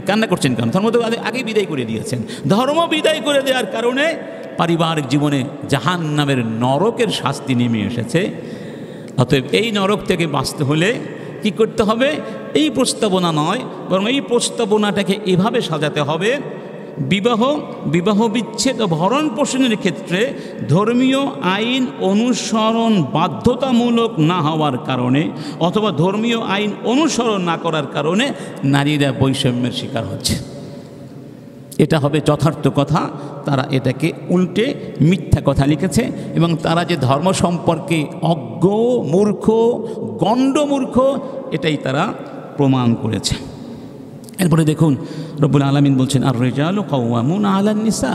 Speaker 1: কান্না করছেন কেন? ধর্ম তো আগেই বিদায় করে দিয়েছেন। ধর্ম বিদায় করে দেওয়ার কারণে পারিবারিক জীবনে জাহান্নামের নরকের শাস্তি নেমে এসেছে। অতএব এই নরক থেকে বাঁচতে হলে কি করতে হবে? এই প্রস্তাবনা নয়, বরং এই প্রস্তাবনাটাকে এভাবে সাজাতে হবে, বিবাহ বিচ্ছেদ ও ভরণ পোষণের ক্ষেত্রে ধর্মীয় আইন অনুসরণ বাধ্যতামূলক না হওয়ার কারণে অথবা ধর্মীয় আইন অনুসরণ না করার কারণে নারীরা বৈষম্যের শিকার হচ্ছে। এটা হবে যথার্থ কথা। তারা এটাকে উল্টে মিথ্যা কথা লিখেছে এবং তারা যে ধর্ম সম্পর্কে অজ্ঞ, মূর্খ, গণ্ডমূর্খ, এটাই তারা প্রমাণ করেছে। এরপরে দেখুন রব্বুল আলামিন বলছেন, আর রিজালু কাওয়ামুনা আলান নিসা,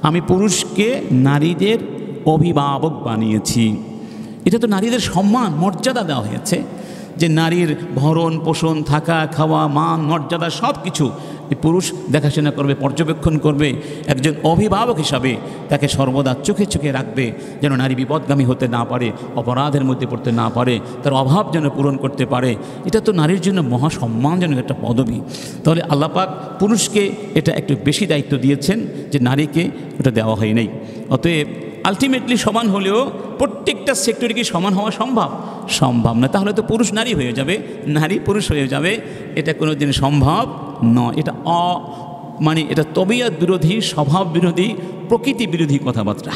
Speaker 1: আমি পুরুষকে নারীদের অভিভাবক বানিয়েছি। এটা তো নারীদের সম্মান, মর্যাদা দেওয়া হয়েছে, যে নারীর ভরণ পোষণ, থাকা খাওয়া, মান মর্যাদা সব কিছু পুরুষ দেখাশোনা করবে, পর্যবেক্ষণ করবে। একজন অভিভাবক হিসাবে তাকে সর্বদা চোখে চোখে রাখবে, যেন নারী বিপদগামী হতে না পারে, অপরাধের মধ্যে পড়তে না পারে, তার অভাব যেন পূরণ করতে পারে। এটা তো নারীর জন্য মহা সম্মানজনক একটা পদবি। তাহলে আল্লাহ পাক পুরুষকে এটা একটু বেশি দায়িত্ব দিয়েছেন, যে নারীকে এটা দেওয়া হয় নাই। অতএব আলটিমেটলি সমান হলেও প্রত্যেকটা সেক্টরে কি সমান হওয়া সম্ভব না। তাহলে তো পুরুষ নারী হয়ে যাবে, নারী পুরুষ হয়ে যাবে, এটা কোনো দিন সম্ভব নয়। এটা মানে এটা তবিয়ত বিরোধী, স্বভাব বিরোধী, প্রকৃতি বিরোধী কথাবার্তা।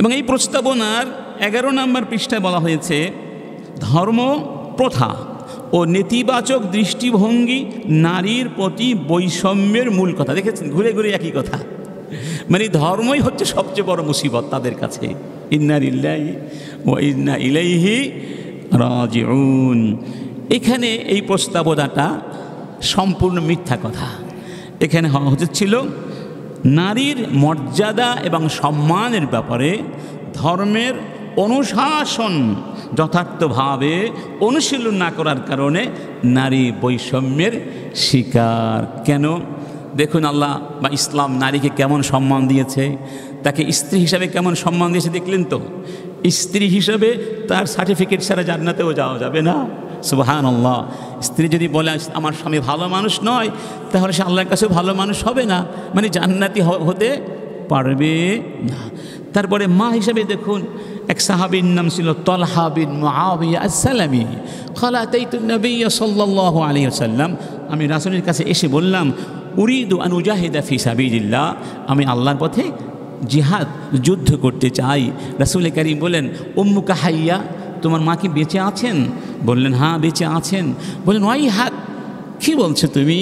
Speaker 1: এবং এই প্রস্তাবনার 11 নম্বর পৃষ্ঠায় বলা হয়েছে, ধর্ম, প্রথা ও নেতিবাচক দৃষ্টিভঙ্গি নারীর প্রতি বৈষম্যের মূল কথা। দেখেছেন, ঘুরে ঘুরে একই কথা, মানে ধর্মই হচ্ছে সবচেয়ে বড় মুসিবত তাদের কাছে। ইন্না লিল্লাহি ওয়া ইন্না ইলাইহি রাজিউন। এখানে এই প্রস্তাবনাটা সম্পূর্ণ মিথ্যা কথা। এখানে হচ্ছিল নারীর মর্যাদা এবং সম্মানের ব্যাপারে ধর্মের অনুশাসন যথার্থভাবে অনুশীলন না করার কারণে নারী বৈষম্যের শিকার। কেন? দেখুন আল্লাহ বা ইসলাম নারীকে কেমন সম্মান দিয়েছে, তাকে স্ত্রী হিসাবে কেমন সম্মান দিয়েছে দেখলেন তো। স্ত্রী হিসাবে তার সার্টিফিকেট ছাড়া জান্নাতেও যাওয়া যাবে না। সুবহানাল্লাহ। স্ত্রী যদি বলে আমার স্বামী ভালো মানুষ নয়, তাহলে সে আল্লাহর কাছেও ভালো মানুষ হবে না, মানে জান্নাতি হতে পারবে না। তারপরে মা হিসাবে দেখুন, এক সাহাবীর নাম ছিল তলহা বিন মুআবিয়া আস-সালামি। ক্বালা আতাইতু নবিয়্য সাল্লাল্লাহু আলাইহি ওয়াসাল্লাম, আমি রাসূলের কাছে এসে বললাম, উরিদু আন উজাহিদা ফি সাবিলিল্লাহ, আমি আল্লাহর পথে জিহাদ, যুদ্ধ করতে চাই। রাসূল কারীম বলেন, উম্মুকা হাইয়া, তোমার মা কি বেঁচে আছেন? বললেন, হ্যাঁ বেঁচে আছেন। বললেন, ওয়াই হাক, কী বলছো তুমি?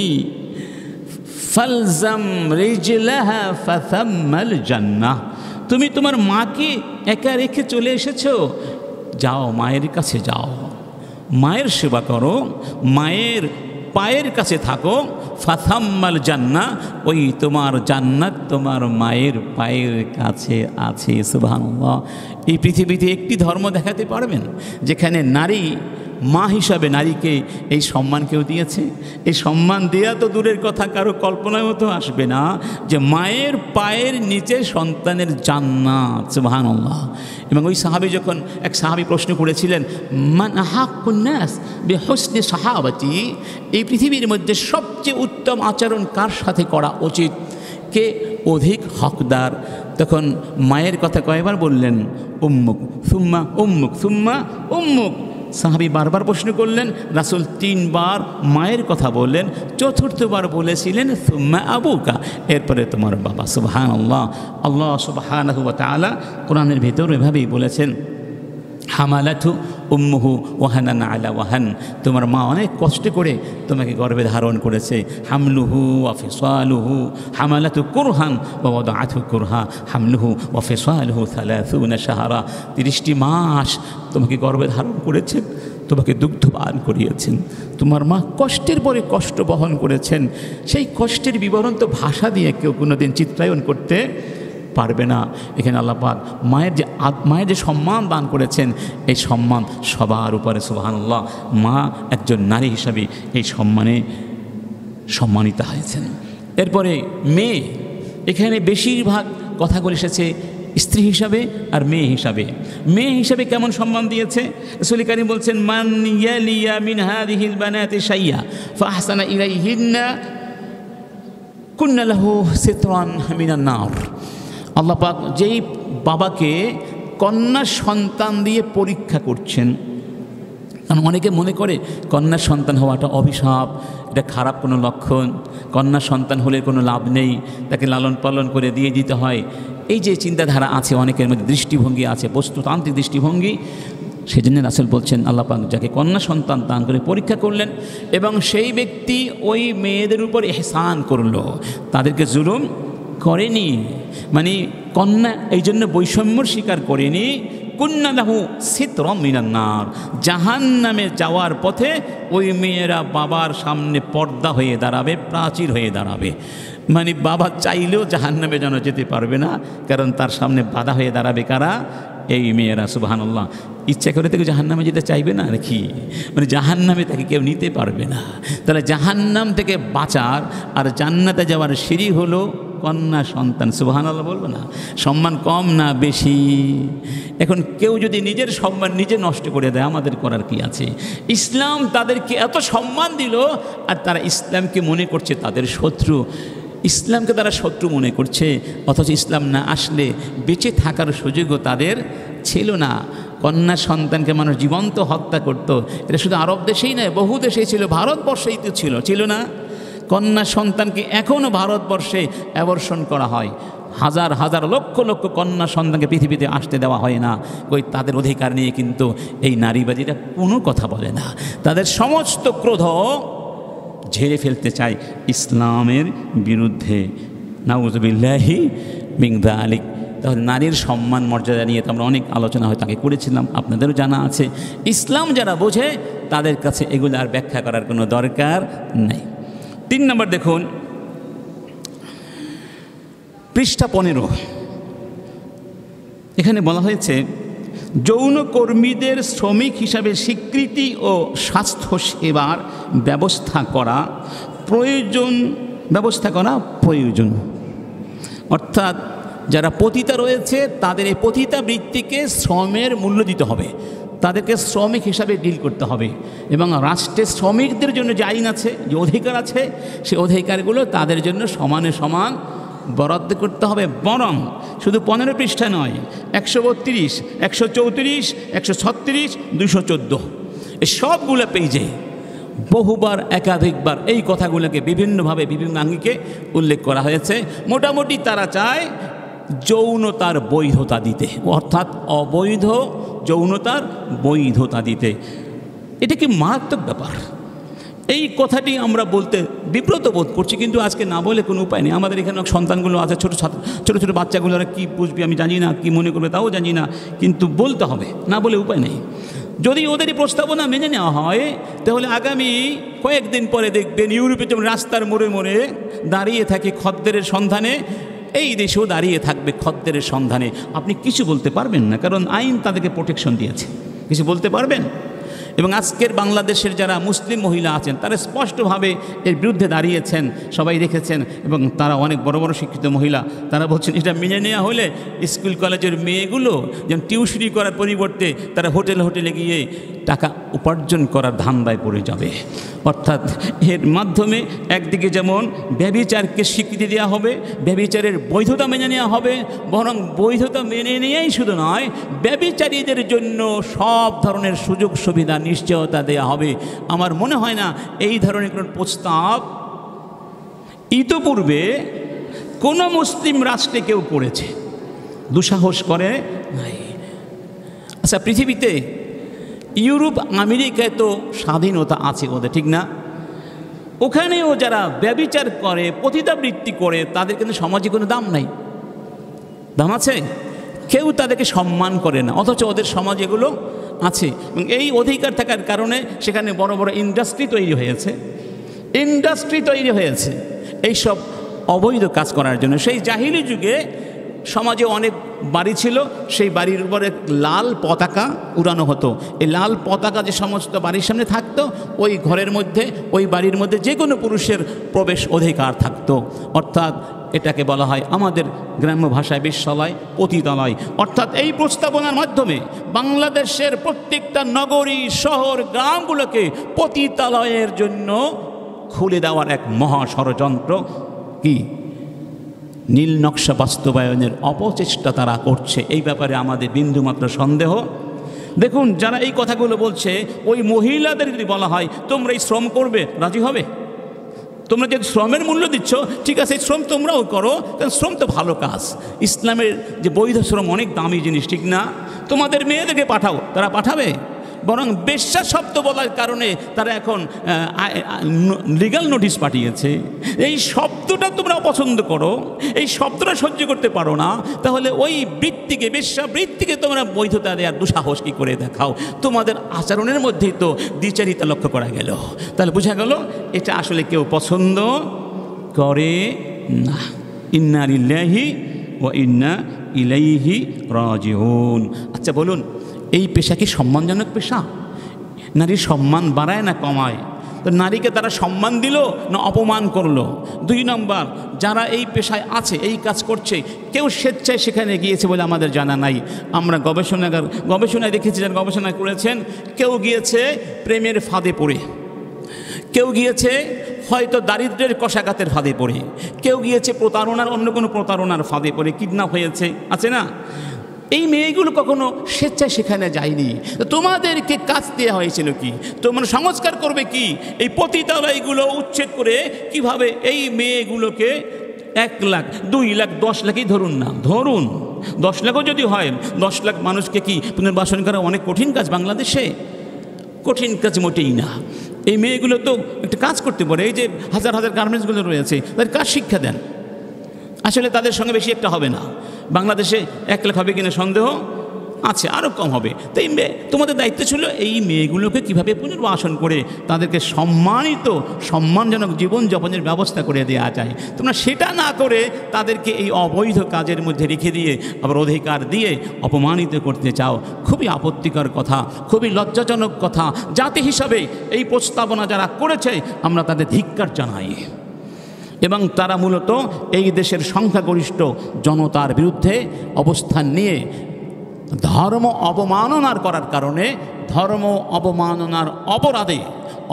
Speaker 1: ফালজাম রিজলাহা ফাথাম্মাল জান্নাহ, তুমি তোমার মাকে একা রেখে চলে এসেছো, যাও মায়ের কাছে যাও, মায়ের সেবা করো, মায়ের পায়ের কাছে থাকো। ফাথাম্মাল জান্নাহ, ওই তোমার জান্নাত তোমার মায়ের পায়ের কাছে আছে। সুবহানাল্লাহ। এই পৃথিবীতে একটি ধর্ম দেখাতে পারবেন যেখানে নারী মা হিসাবে নারীকে এই সম্মান কেউ দিয়েছে? এই সম্মান দেওয়া তো দূরের কথা, কারো কল্পনায়ও তো আসবে না যে মায়ের পায়ের নিচে সন্তানের জান্নাত। সুবহানাল্লাহ। এবং ওই সাহাবী যখন এক সাহাবী প্রশ্ন করেছিলেন, মান আহাক্কুন নাস বিহুসনি সাহাবাতি, এই পৃথিবীর মধ্যে সবচেয়ে উত্তম আচরণ কার সাথে করা উচিত, কে অধিক হকদার? তখন মায়ের কথা কয়বার বললেন? উম্মুক সুম্মা উম্মুক সুম্মা উম্মুক। সাহাবী বারবার প্রশ্ন করলেন, রাসূল 3 বার মায়ের কথা বললেন, 4বার বলেছিলেন সুম্মা আবুকা, এরপরে তোমার বাবা। সুবহানাল্লাহ। আল্লাহ সুবহানাহু ওয়া তাআলা কোরআনের ভিতর এভাবেই বলেছেন, হামালাতু উম্মুহু ওয়াহানান আলা ওয়াহান, তোমার মা অনেক কষ্ট করে তোমাকে গর্ভে ধারণ করেছে। হামলুহু ওয়া ফিসালুহু, হামালাতু কুরহান ওয়া ওয়াদাআতহু কুরহা, হামলুহু ওয়া ফিসালুহু 30 শাহরা, 30টি মাস তোমাকে গর্ভে ধারণ করেছেন, তোমাকে দুগ্ধপান করিয়েছেন। তোমার মা কষ্টের পরে কষ্ট বহন করেছেন। সেই কষ্টের বিবরণ তো ভাষা দিয়ে কেউ কোনোদিন চিত্রায়ন করতে পারবে না। এখানে আল্লাহ পাক মায়ের যে সম্মান দান করেছেন, এই সম্মান সবার উপরে। সুবহানাল্লাহ। মা একজন নারী হিসাবে এই সম্মানে সম্মানিত হয়েছেন। এরপরে মেয়ে, এখানে বেশিরভাগ কথাগুলো এসেছে স্ত্রী হিসাবে আর মেয়ে হিসাবে। মেয়ে হিসাবে কেমন সম্মান দিয়েছে? রাসূল কারীম বলছেন, মান ইয়ালিয়া মিন হাযিহিল বানাতি শাইয়া ফাহসানা ইলাইহিন্না কুন্না লাহু সিতরান মিনান নার। আল্লাহ পাক যেই বাবাকে কন্যা সন্তান দিয়ে পরীক্ষা করছেন, কারণ অনেকে মনে করে কন্যা সন্তান হওয়াটা অভিশাপ, এটা খারাপ কোনো লক্ষণ, কন্যা সন্তান হলে কোনো লাভ নেই, তাকে লালন পালন করে দিয়ে দিতে হয়। এই যে চিন্তাধারা আছে অনেকের মধ্যে, দৃষ্টিভঙ্গি আছে, বস্তুতান্ত্রিক দৃষ্টিভঙ্গি, সেই জন্য রাসূল বলছেন, আল্লাহ পাক যাকে কন্যা সন্তান দান করে পরীক্ষা করলেন এবং সেই ব্যক্তি ওই মেয়েদের উপর ইহসান করলো, তাদেরকে জুলুম করেনি, মানে কন্যা এই জন্য বৈষম্যর শিকার করেনি, কুন্না লাহু সিতরাম মিনান নার, জাহান্নামে যাওয়ার পথে ওই মেয়েরা বাবার সামনে পর্দা হয়ে দাঁড়াবে, প্রাচীর হয়ে দাঁড়াবে। মানে বাবা চাইলেও জাহান্নামে যেন যেতে পারবে না, কারণ তার সামনে বাধা হয়ে দাঁড়াবে কারা? এই মেয়েরা। সুবহানাল্লাহ। ইচ্ছা করে থেকে জাহান্নামে যেতে চাইবে না নাকি? মানে জাহান্নামে তাকে কেউ নিতে পারবে না। তাহলে জাহান্নাম থেকে বাঁচার আর জান্নাতে যাওয়ার সিঁড়ি হলো কন্যা সন্তান। সুবহানাল্লাহ বলবো না? সম্মান কম না বেশি? এখন কেউ যদি নিজের সম্মান নিজে নষ্ট করে দেয়, আমাদের করার কি আছে? ইসলাম তাদেরকে এত সম্মান দিল, আর তারা ইসলামকে মনে করছে তাদের শত্রু, ইসলামকে তারা শত্রু মনে করছে, অথচ ইসলাম না আসলে বেঁচে থাকার সুযোগও তাদের ছিল না। কন্যা সন্তানকে মানুষ জীবন্ত হত্যা করত। এটা শুধু আরব দেশেই নয়, বহু দেশেই ছিল, ভারতবর্ষেই তো ছিল না? কন্যা সন্তানকে এখনও ভারতবর্ষে অ্যাবর্ষণ করা হয়, হাজার হাজার লক্ষ লক্ষ কন্যা সন্তানকে পৃথিবীতে আসতে দেওয়া হয় না। ওই তাদের অধিকার নিয়ে কিন্তু এই নারীবাদীরা কোনো কথা বলে না। তাদের সমস্ত ক্রোধ ঝেড়ে ফেলতে চায় ইসলামের বিরুদ্ধে। নাউযুবিল্লাহি মিন যালিক। তাহলে নারীর সম্মান মর্যাদা নিয়ে তো আমরা অনেক আলোচনা হয়তো আগে করেছিলাম, আপনাদেরও জানা আছে। ইসলাম যারা বোঝে তাদের কাছে এগুলো আর ব্যাখ্যা করার কোনো দরকার নেই। 3 নম্বর দেখুন, পৃষ্ঠা 15, এখানে বলা হয়েছে যৌনকর্মীদের শ্রমিক হিসাবে স্বীকৃতি ও স্বাস্থ্য সেবার ব্যবস্থা করা প্রয়োজন। অর্থাৎ যারা পতিতা রয়েছে তাদের এই পতিতা বৃত্তিকে শ্রমের মূল্য দিতে হবে, তাদেরকে শ্রমিক হিসাবে ডিল করতে হবে, এবং রাষ্ট্রের শ্রমিকদের জন্য যে আইন আছে, যে অধিকার আছে, সেই অধিকারগুলো তাদের জন্য সমানে সমান বরাদ্দ করতে হবে। বরং শুধু 15 পৃষ্ঠা নয়, 132, 134, 136, 214 এই সবগুলো পেজে বহুবার একাধিকবার এই কথাগুলোকে বিভিন্নভাবে বিভিন্ন আঙ্গিকে উল্লেখ করা হয়েছে। মোটামুটি তারা চায় যৌনতার বৈধতা দিতে, অর্থাৎ অবৈধ যৌনতার বৈধতা দিতে। এটা কি মারাত্মক ব্যাপার! এই কথাটি আমরা বলতে বিব্রত বোধ করছি, কিন্তু আজকে না বলে কোনো উপায় নেই। আমাদের এখানে সন্তানগুলো আছে, ছোটো ছোটো বাচ্চাগুলো, কী বুঝবে আমি জানি না, কি মনে করবে তাও জানি না, কিন্তু বলতে হবে, না বলে উপায় নেই। যদি ওদেরই প্রস্তাবনা মেনে নেওয়া হয়, তাহলে আগামী কয়েকদিন পরে দেখবেন ইউরোপে যেমন রাস্তার মোড়ে মোড়ে দাঁড়িয়ে থাকে খদ্দেরের সন্ধানে, এই দেশেও দাঁড়িয়ে থাকবে খদ্দেরের সন্ধানে। আপনি কিছু বলতে পারবেন না, কারণ আইন তাদেরকে প্রোটেকশন দিয়েছে। কিছু বলতে পারবেন? এবং আজকের বাংলাদেশের যারা মুসলিম মহিলা আছেন তারা স্পষ্টভাবে এর বিরুদ্ধে দাঁড়িয়েছেন, সবাই দেখেছেন, এবং তারা অনেক বড় বড় শিক্ষিত মহিলা, তারা বলছেন এটা মেনে নেওয়া হলে স্কুল কলেজের মেয়েগুলো যেন টিউশনি করার পরিবর্তে তারা হোটেলে গিয়ে টাকা উপার্জন করার ধান্দায় পড়ে যাবে। অর্থাৎ এর মাধ্যমে একদিকে যেমন ব্যভিচারকে স্বীকৃতি দেওয়া হবে, ব্যভিচারের বৈধতা মেনে নেওয়া হবে, বরং বৈধতা মেনে নিয়েই শুধু নয়, ব্যভিচারীদের জন্য সব ধরনের সুযোগ সুবিধা নিশ্চয়তা দেওয়া হবে। আমার মনে হয় না এই ধরনের কোনো প্রস্তাব ইতোপূর্বে কোনো মুসলিম রাষ্ট্রে কেউ করেছে, দুঃসাহস করে নাই। আচ্ছা, পৃথিবীতে ইউরোপ আমেরিকায় তো স্বাধীনতা আছে ওদের, ঠিক না? ওখানেও যারা ব্যভিচার করে, পতিতাবৃত্তি করে, তাদের কিন্তু সমাজে কোনো দাম নাই। দাম আছে? কেউ তাদেরকে সম্মান করে না, অথচ ওদের সমাজ এগুলো আছে। এবং এই অধিকার থাকার কারণে সেখানে বড় বড় ইন্ডাস্ট্রি তৈরি হয়েছে এইসব অবৈধ কাজ করার জন্য। সেই জাহিলি যুগে সমাজে অনেক বাড়ি ছিল, সেই বাড়ির উপরে লাল পতাকা উড়ানো হতো। এই লাল পতাকা যে সমস্ত বাড়ির সামনে থাকতো, ওই ঘরের মধ্যে, ওই বাড়ির মধ্যে যে কোনো পুরুষের প্রবেশ অধিকার থাকতো। অর্থাৎ এটাকে বলা হয় আমাদের গ্রাম্য ভাষায় বেশ্যালয়, পতিতালয়। অর্থাৎ এই প্রস্তাবনার মাধ্যমে বাংলাদেশের প্রত্যেকটা নগরী, শহর, গ্রামগুলোকে পতিতালয়ের জন্য খুলে দেওয়ার এক মহা ষড়যন্ত্র, কি নীল নকশা বাস্তবায়নের অপচেষ্টা তারা করছে। এই ব্যাপারে আমাদের বিন্দুমাত্র সন্দেহ। দেখুন, যারা এই কথাগুলো বলছে, ওই মহিলাদের যদি বলা হয় তোমরা এই শ্রম করবে, রাজি হবে? তোমরা যে শ্রমের মূল্য দিচ্ছ, ঠিক আছে, এই শ্রম তোমরাও করো, কারণ শ্রম তো ভালো কাজ। ইসলামের যে বৈধ শ্রম অনেক দামি জিনিস, ঠিক না? তোমাদের মেয়েদেরকে পাঠাও, তারা পাঠাবে? বরং বেশ্যা শব্দ বলার কারণে তারা এখন লিগ্যাল নোটিশ পাঠিয়েছে। এই শব্দটা তোমরা অপছন্দ করো, এই শব্দটা সহ্য করতে পারো না, তাহলে ওই বৃত্তিকে, বেশ্যা বৃত্তিকে তোমরা বৈধতা দেওয়ার দুঃসাহস কী করে দেখাও? তোমাদের আচরণের মধ্যেই তো দ্বিচারিতা লক্ষ্য করা গেল। তাহলে বোঝা গেল এটা আসলে কেউ পছন্দ করে না। ইন্না লিল্লাহি ওয়া ইন্না ইলাইহি রাজিউন। আচ্ছা বলুন, এই পেশা কি সম্মানজনক পেশা? নারীর সম্মান বাড়ায় না কমায়? তো নারীকে তারা সম্মান দিল না অপমান করলো? 2 নম্বর, যারা এই পেশায় আছে, এই কাজ করছে, কেউ স্বেচ্ছায় সেখানে গিয়েছে বলে আমাদের জানা নাই। আমরা গবেষণায় দেখেছি, যারা গবেষণা করেছেন, কেউ গিয়েছে প্রেমের ফাঁদে পড়ে, কেউ গিয়েছে হয়তো দারিদ্র্যের কষাঘাতের ফাঁদে পড়ে, কেউ গিয়েছে প্রতারণার, অন্য কোনো প্রতারণার ফাঁদে পড়ে কিডন্যাপ হয়েছে, আছে না? এই মেয়েগুলো কখনো স্বেচ্ছায় সেখানে যায়নি। তোমাদেরকে কাজ দেওয়া হয়েছিল কি? তোমরা সংস্কার করবে কি? এই পতিতালয়গুলো উচ্ছেদ করে কিভাবে এই মেয়েগুলোকে 1 লাখ, 2 লাখ, 10 লাখই ধরুন না, ধরুন 10 লাখও যদি হয়, 10 লাখ মানুষকে কি পুনর্বাসন করা অনেক কঠিন কাজ বাংলাদেশে? কঠিন কাজ মোটেই না। এই মেয়েগুলো তো একটা কাজ করতে পারে। এই যে হাজার হাজার গার্মেন্টসগুলো রয়েছে, তাদের কাজ শিক্ষা দেন। আসলে তাদের সঙ্গে বেশি একটা হবে না। বাংলাদেশে 1 লাখ হবে কিনা সন্দেহ আছে, আরও কম হবে। তো এই তোমাদের দায়িত্ব ছিল এই মেয়েগুলোকে কীভাবে পুনর্বাসন করে তাদেরকে সম্মানজনক জীবনযাপনের ব্যবস্থা করে দেওয়া যায়। তোমরা সেটা না করে তাদেরকে এই অবৈধ কাজের মধ্যে রেখে দিয়ে আবার অধিকার দিয়ে অপমানিত করতে চাও। খুবই আপত্তিকর কথা, খুবই লজ্জাজনক কথা। জাতি হিসাবে এই প্রস্তাবনা যারা করেছে আমরা তাদের ধিক্কার জানাই, এবং তারা মূলত এই দেশের সংখ্যাগরিষ্ঠ জনতার বিরুদ্ধে অবস্থান নিয়ে ধর্ম অবমাননার করার কারণে, ধর্ম অবমাননার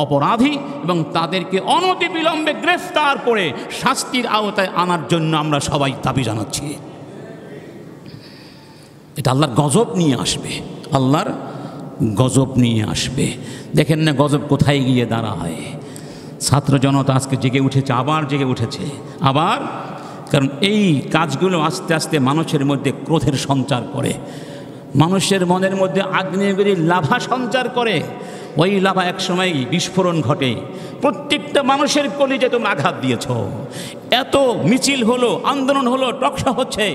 Speaker 1: অপরাধী এবং তাদেরকে অনতিবিলম্বে গ্রেফতার করে শাস্তির আওতায় আনার জন্য আমরা সবাই দাবি জানাচ্ছি। এটা আল্লাহর গজব নিয়ে আসবে, আল্লাহর গজব নিয়ে আসবে। দেখেন না গজব কোথায় গিয়ে দাঁড়ায়। ছাত্র জনতা আজকে জেগে উঠেছে, আবার জেগে উঠেছে আবার, কারণ এই কাজগুলো আস্তে আস্তে মানুষের মধ্যে ক্রোধের সঞ্চার করে, মানুষের মনের মধ্যে আগ্নেয়গিরির লাভা সঞ্চার করে। ওই লাভা একসময় বিস্ফোরণ ঘটে, প্রত্যেকটা মানুষের কলিজায় তোমরা আঘাত দিয়েছ। এত মিছিল হলো, আন্দোলন হলো, টকশো হচ্ছে,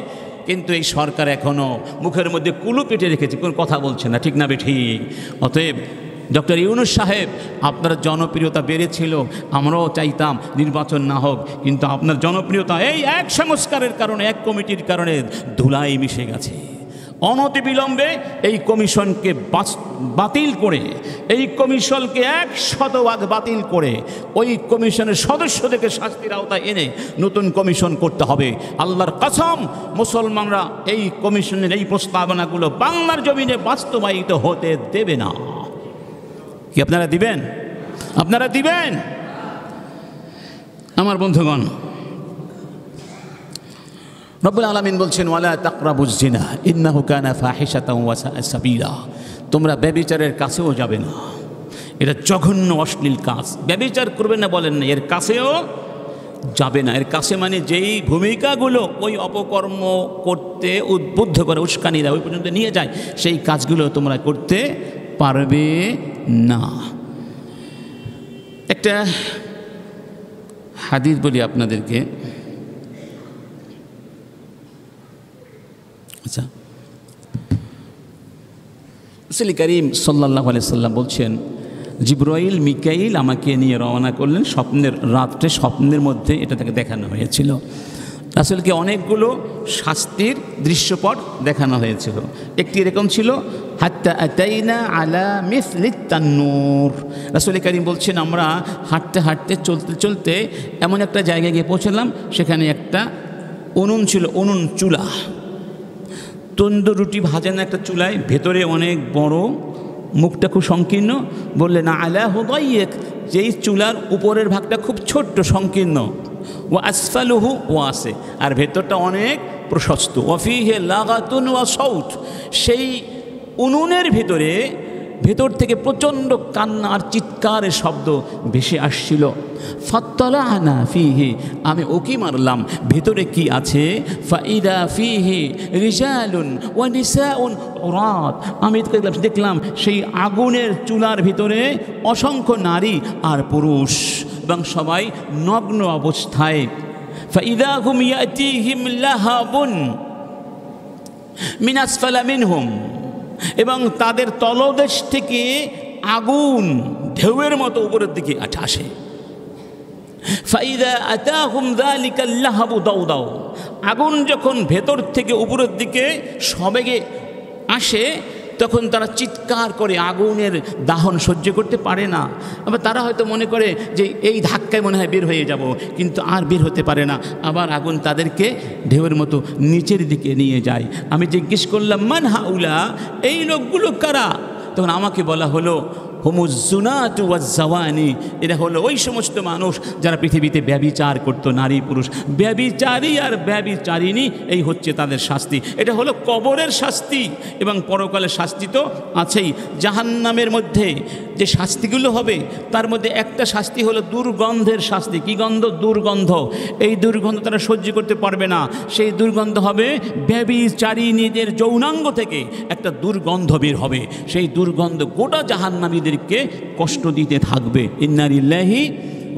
Speaker 1: কিন্তু এই সরকার এখনও মুখের মধ্যে কুলু পেটে রেখেছে, কোনো কথা বলছে না। ঠিক না বেঠিক? অতএব ডক্টর ইউনূস সাহেব, আপনার জনপ্রিয়তা বেড়েছিল, আমরাও চাইতাম নির্বাচন না হোক, কিন্তু আপনার জনপ্রিয়তা এই এক সংস্কারের কারণে, এক কমিটির কারণে ধুলায় মিশে গেছে। অনতিবিলম্বে এই কমিশনকে বাতিল করে, এই কমিশনকে 100% বাতিল করে ওই কমিশনের সদস্যদেরকে শাস্তির আওতায় এনে নতুন কমিশন করতে হবে। আল্লাহর কসম, মুসলমানরা এই কমিশনের এই প্রস্তাবনাগুলো বাংলার জমিনে বাস্তবায়িত হতে দেবে না। কি আপনারা দিবেন? আপনারা দিবেন? আমার বন্ধুগণ, রব্বুল আলামিন বলছেন, ওয়ালা তাকরাবুজ জিনা ইন্নাহু কানা ফাহিশাতাও ওয়া সাআ সাবিলা। তোমরা ব্যভিচারের কাছেও যাবে না, এটা জঘন্য অশ্লীল কাজ। ব্যভিচার করবে না বলেন না, এর কাছেও যাবে না। এর কাছে মানে যেই ভূমিকাগুলো ওই অপকর্ম করতে উদ্বুদ্ধ করে, উস্কানি দেয়, ওই পর্যন্ত নিয়ে যায়, সেই কাজগুলো তোমরা করতে পারবে না। একটা হাদিস বলি আপনাদেরকে। আচ্ছা, রাসূল করিম সাল্লাল্লাহু আলাইহি সাল্লাম বলছেন, জিবরাইল মিকাইল আমাকে নিয়ে রওনা করলেন স্বপ্নের মধ্যে এটা তাকে দেখানো হয়েছিল। রাসূলকে অনেকগুলো শাস্তির দৃশ্যপট দেখানো হয়েছিল। একটি এরকম ছিল, হাত্তা আতাইনা আলা মিসলিত তান্নুর। রাসূল করিম বলছেন, আমরা হাঁটতে হাঁটতে চলতে চলতে এমন একটা জায়গায় গিয়ে পৌঁছলাম, সেখানে একটা উনুন ছিল, উনুন চুলা, তন্দুর রুটি ভাজেন একটা চুলায়, ভেতরে অনেক বড়, মুখটা খুব সংকীর্ণ। বললেন আলা হুদাইয়িক, যেই চুলার উপরের ভাগটা খুব ছোট্ট সংকীর্ণ, ও আসফালুহু ওয়াসি, আর ভেতরটা অনেক প্রশস্ত। ওয়াফিহি লাগাতুন ওয়া সাউত, সেই উনুনের ভিতরে ভেতর থেকে প্রচণ্ড কান্না আর চিৎকারের শব্দ ভেসে আসছিল। ফাত্তালানা ফিহি, আমি উকি মারলাম ভেতরে কি আছে। ফাইদা ফিহি রিজালুন ওয়া নিসাউন উরাত, আমি দেখলাম সেই আগুনের চুলার ভিতরে অসংখ্য নারী আর পুরুষ এবং সবাই নগ্ন অবস্থায়। ফাইদা হুম ইয়াতিহিম লাহাবুন মিন আসফালা মিনহুম, এবং তাদের তলদেশ থেকে আগুন ঢেউয়ের মতো উপরের দিকে আসে। ফাইদা আতাহুম যালিকাল লাহাবু দাউদাউ, আগুন যখন ভেতর থেকে উপরের দিকে সবেগে আসে তখন তারা চিৎকার করে, আগুনের দাহন সহ্য করতে পারে না। আবার তারা হয়তো মনে করে যে এই ধাক্কায় মনে হয় বের হয়ে যাব, কিন্তু আর বের হতে পারে না। আবার আগুন তাদেরকে ঢেউয়ের মতো নিচের দিকে নিয়ে যায়। আমি জিজ্ঞেস করলাম মান হাউলা, এই লোকগুলো কারা? তখন আমাকে বলা হলো হুমুজ্জুনাতু ওয়াজ্জাওয়ানি, এরা হলো ওই সমস্ত মানুষ যারা পৃথিবীতে ব্যভিচার করত, নারী পুরুষ। ব্যভিচারী আর ব্যভিচারিণী, এই হচ্ছে তাদের শাস্তি। এটা হলো কবরের শাস্তি, এবং পরকালের শাস্তি তো আছেই। জাহান্নামের মধ্যে যে শাস্তিগুলো হবে তার মধ্যে একটা শাস্তি হলো দুর্গন্ধের শাস্তি। কি গন্ধ? দুর্গন্ধ। এই দুর্গন্ধ তারা সহ্য করতে পারবে না। সেই দুর্গন্ধ হবে ব্যভিচারিণীদের যৌনাঙ্গ থেকে একটা দুর্গন্ধ বের হবে। সেই দুর্গন্ধ গোটা জাহান্নামীদের কষ্ট দিতে থাকবে। ইন্না লিল্লাহি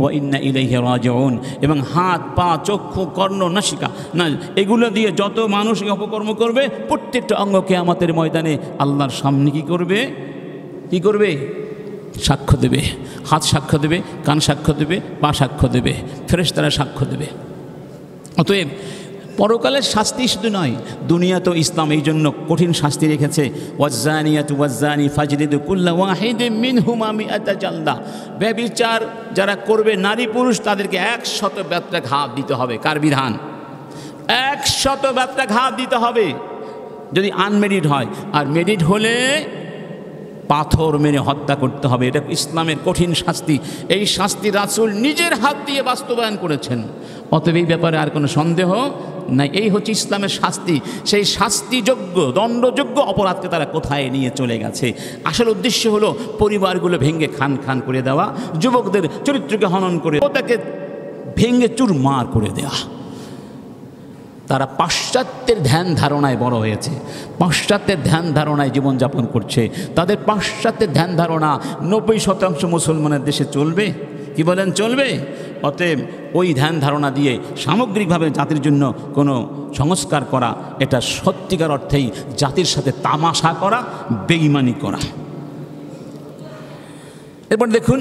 Speaker 1: ওয়া ইন্না ইলাইহি রাজিউন। এবং হাত, পা, চক্ষু, কর্ণ, নাসিকা, না, এগুলো দিয়ে যত মানুষ অপকর্ম করবে প্রত্যেকটা অঙ্গ কিয়ামতের ময়দানে আল্লাহর সামনে কি করবে? কি করবে? সাক্ষ্য দেবে। হাত সাক্ষ্য দেবে, কান সাক্ষ্য দেবে, পা সাক্ষ্য দেবে, ফেরেশতারা সাক্ষ্য দেবে। অতএব পরকালের শাস্তি শুধু নয়, দুনিয়াতেও ইসলাম এই জন্য কঠিন শাস্তি রেখেছে। ওয়াজ্জানিয়াতু ওয়াজ্জানি ফাজলিদু কুল্লা ওয়াহিদিম মিনহুমা মিআতা জালদা, ব্যভিচার যারা করবে নারী পুরুষ তাদেরকে 100 বেত্রাঘাত দিতে হবে। কার বিধান? 100 বেত্রাঘাত দিতে হবে যদি আনমেরিড হয়, আর মেরিড হলে পাথর মেরে হত্যা করতে হবে। এটা ইসলামের কঠিন শাস্তি। এই শাস্তি রাসূল নিজের হাত দিয়ে বাস্তবায়ন করেছেন। অতএব এই ব্যাপারে আর কোনো সন্দেহ নাই। এই হচ্ছে ইসলামের শাস্তি। সেই শাস্তিযোগ্য, দণ্ডযোগ্য অপরাধকে তারা কোথায় নিয়ে চলে গেছে। আসল উদ্দেশ্য হলো পরিবারগুলো ভেঙে খান খান করে দেওয়া, যুবকদের চরিত্রকে হনন করে ওটাকে ভেঙে চুরমার করে দেওয়া। তারা পাশ্চাত্যের ধ্যান ধারণায় বড় হয়েছে, পাশ্চাত্যের ধ্যান ধারণায় জীবনযাপন করছে। তাদের পাশ্চাত্যের ধ্যান ধারণা 90% মুসলমানের দেশে চলবে? কি বলেন, চলবে? অতএব ওই ধ্যান ধারণা দিয়ে সামগ্রিকভাবে জাতির জন্য কোনো সংস্কার করা, এটা সত্যিকার অর্থেই জাতির সাথে তামাশা করা, বেঈমানি করা। এরপর দেখুন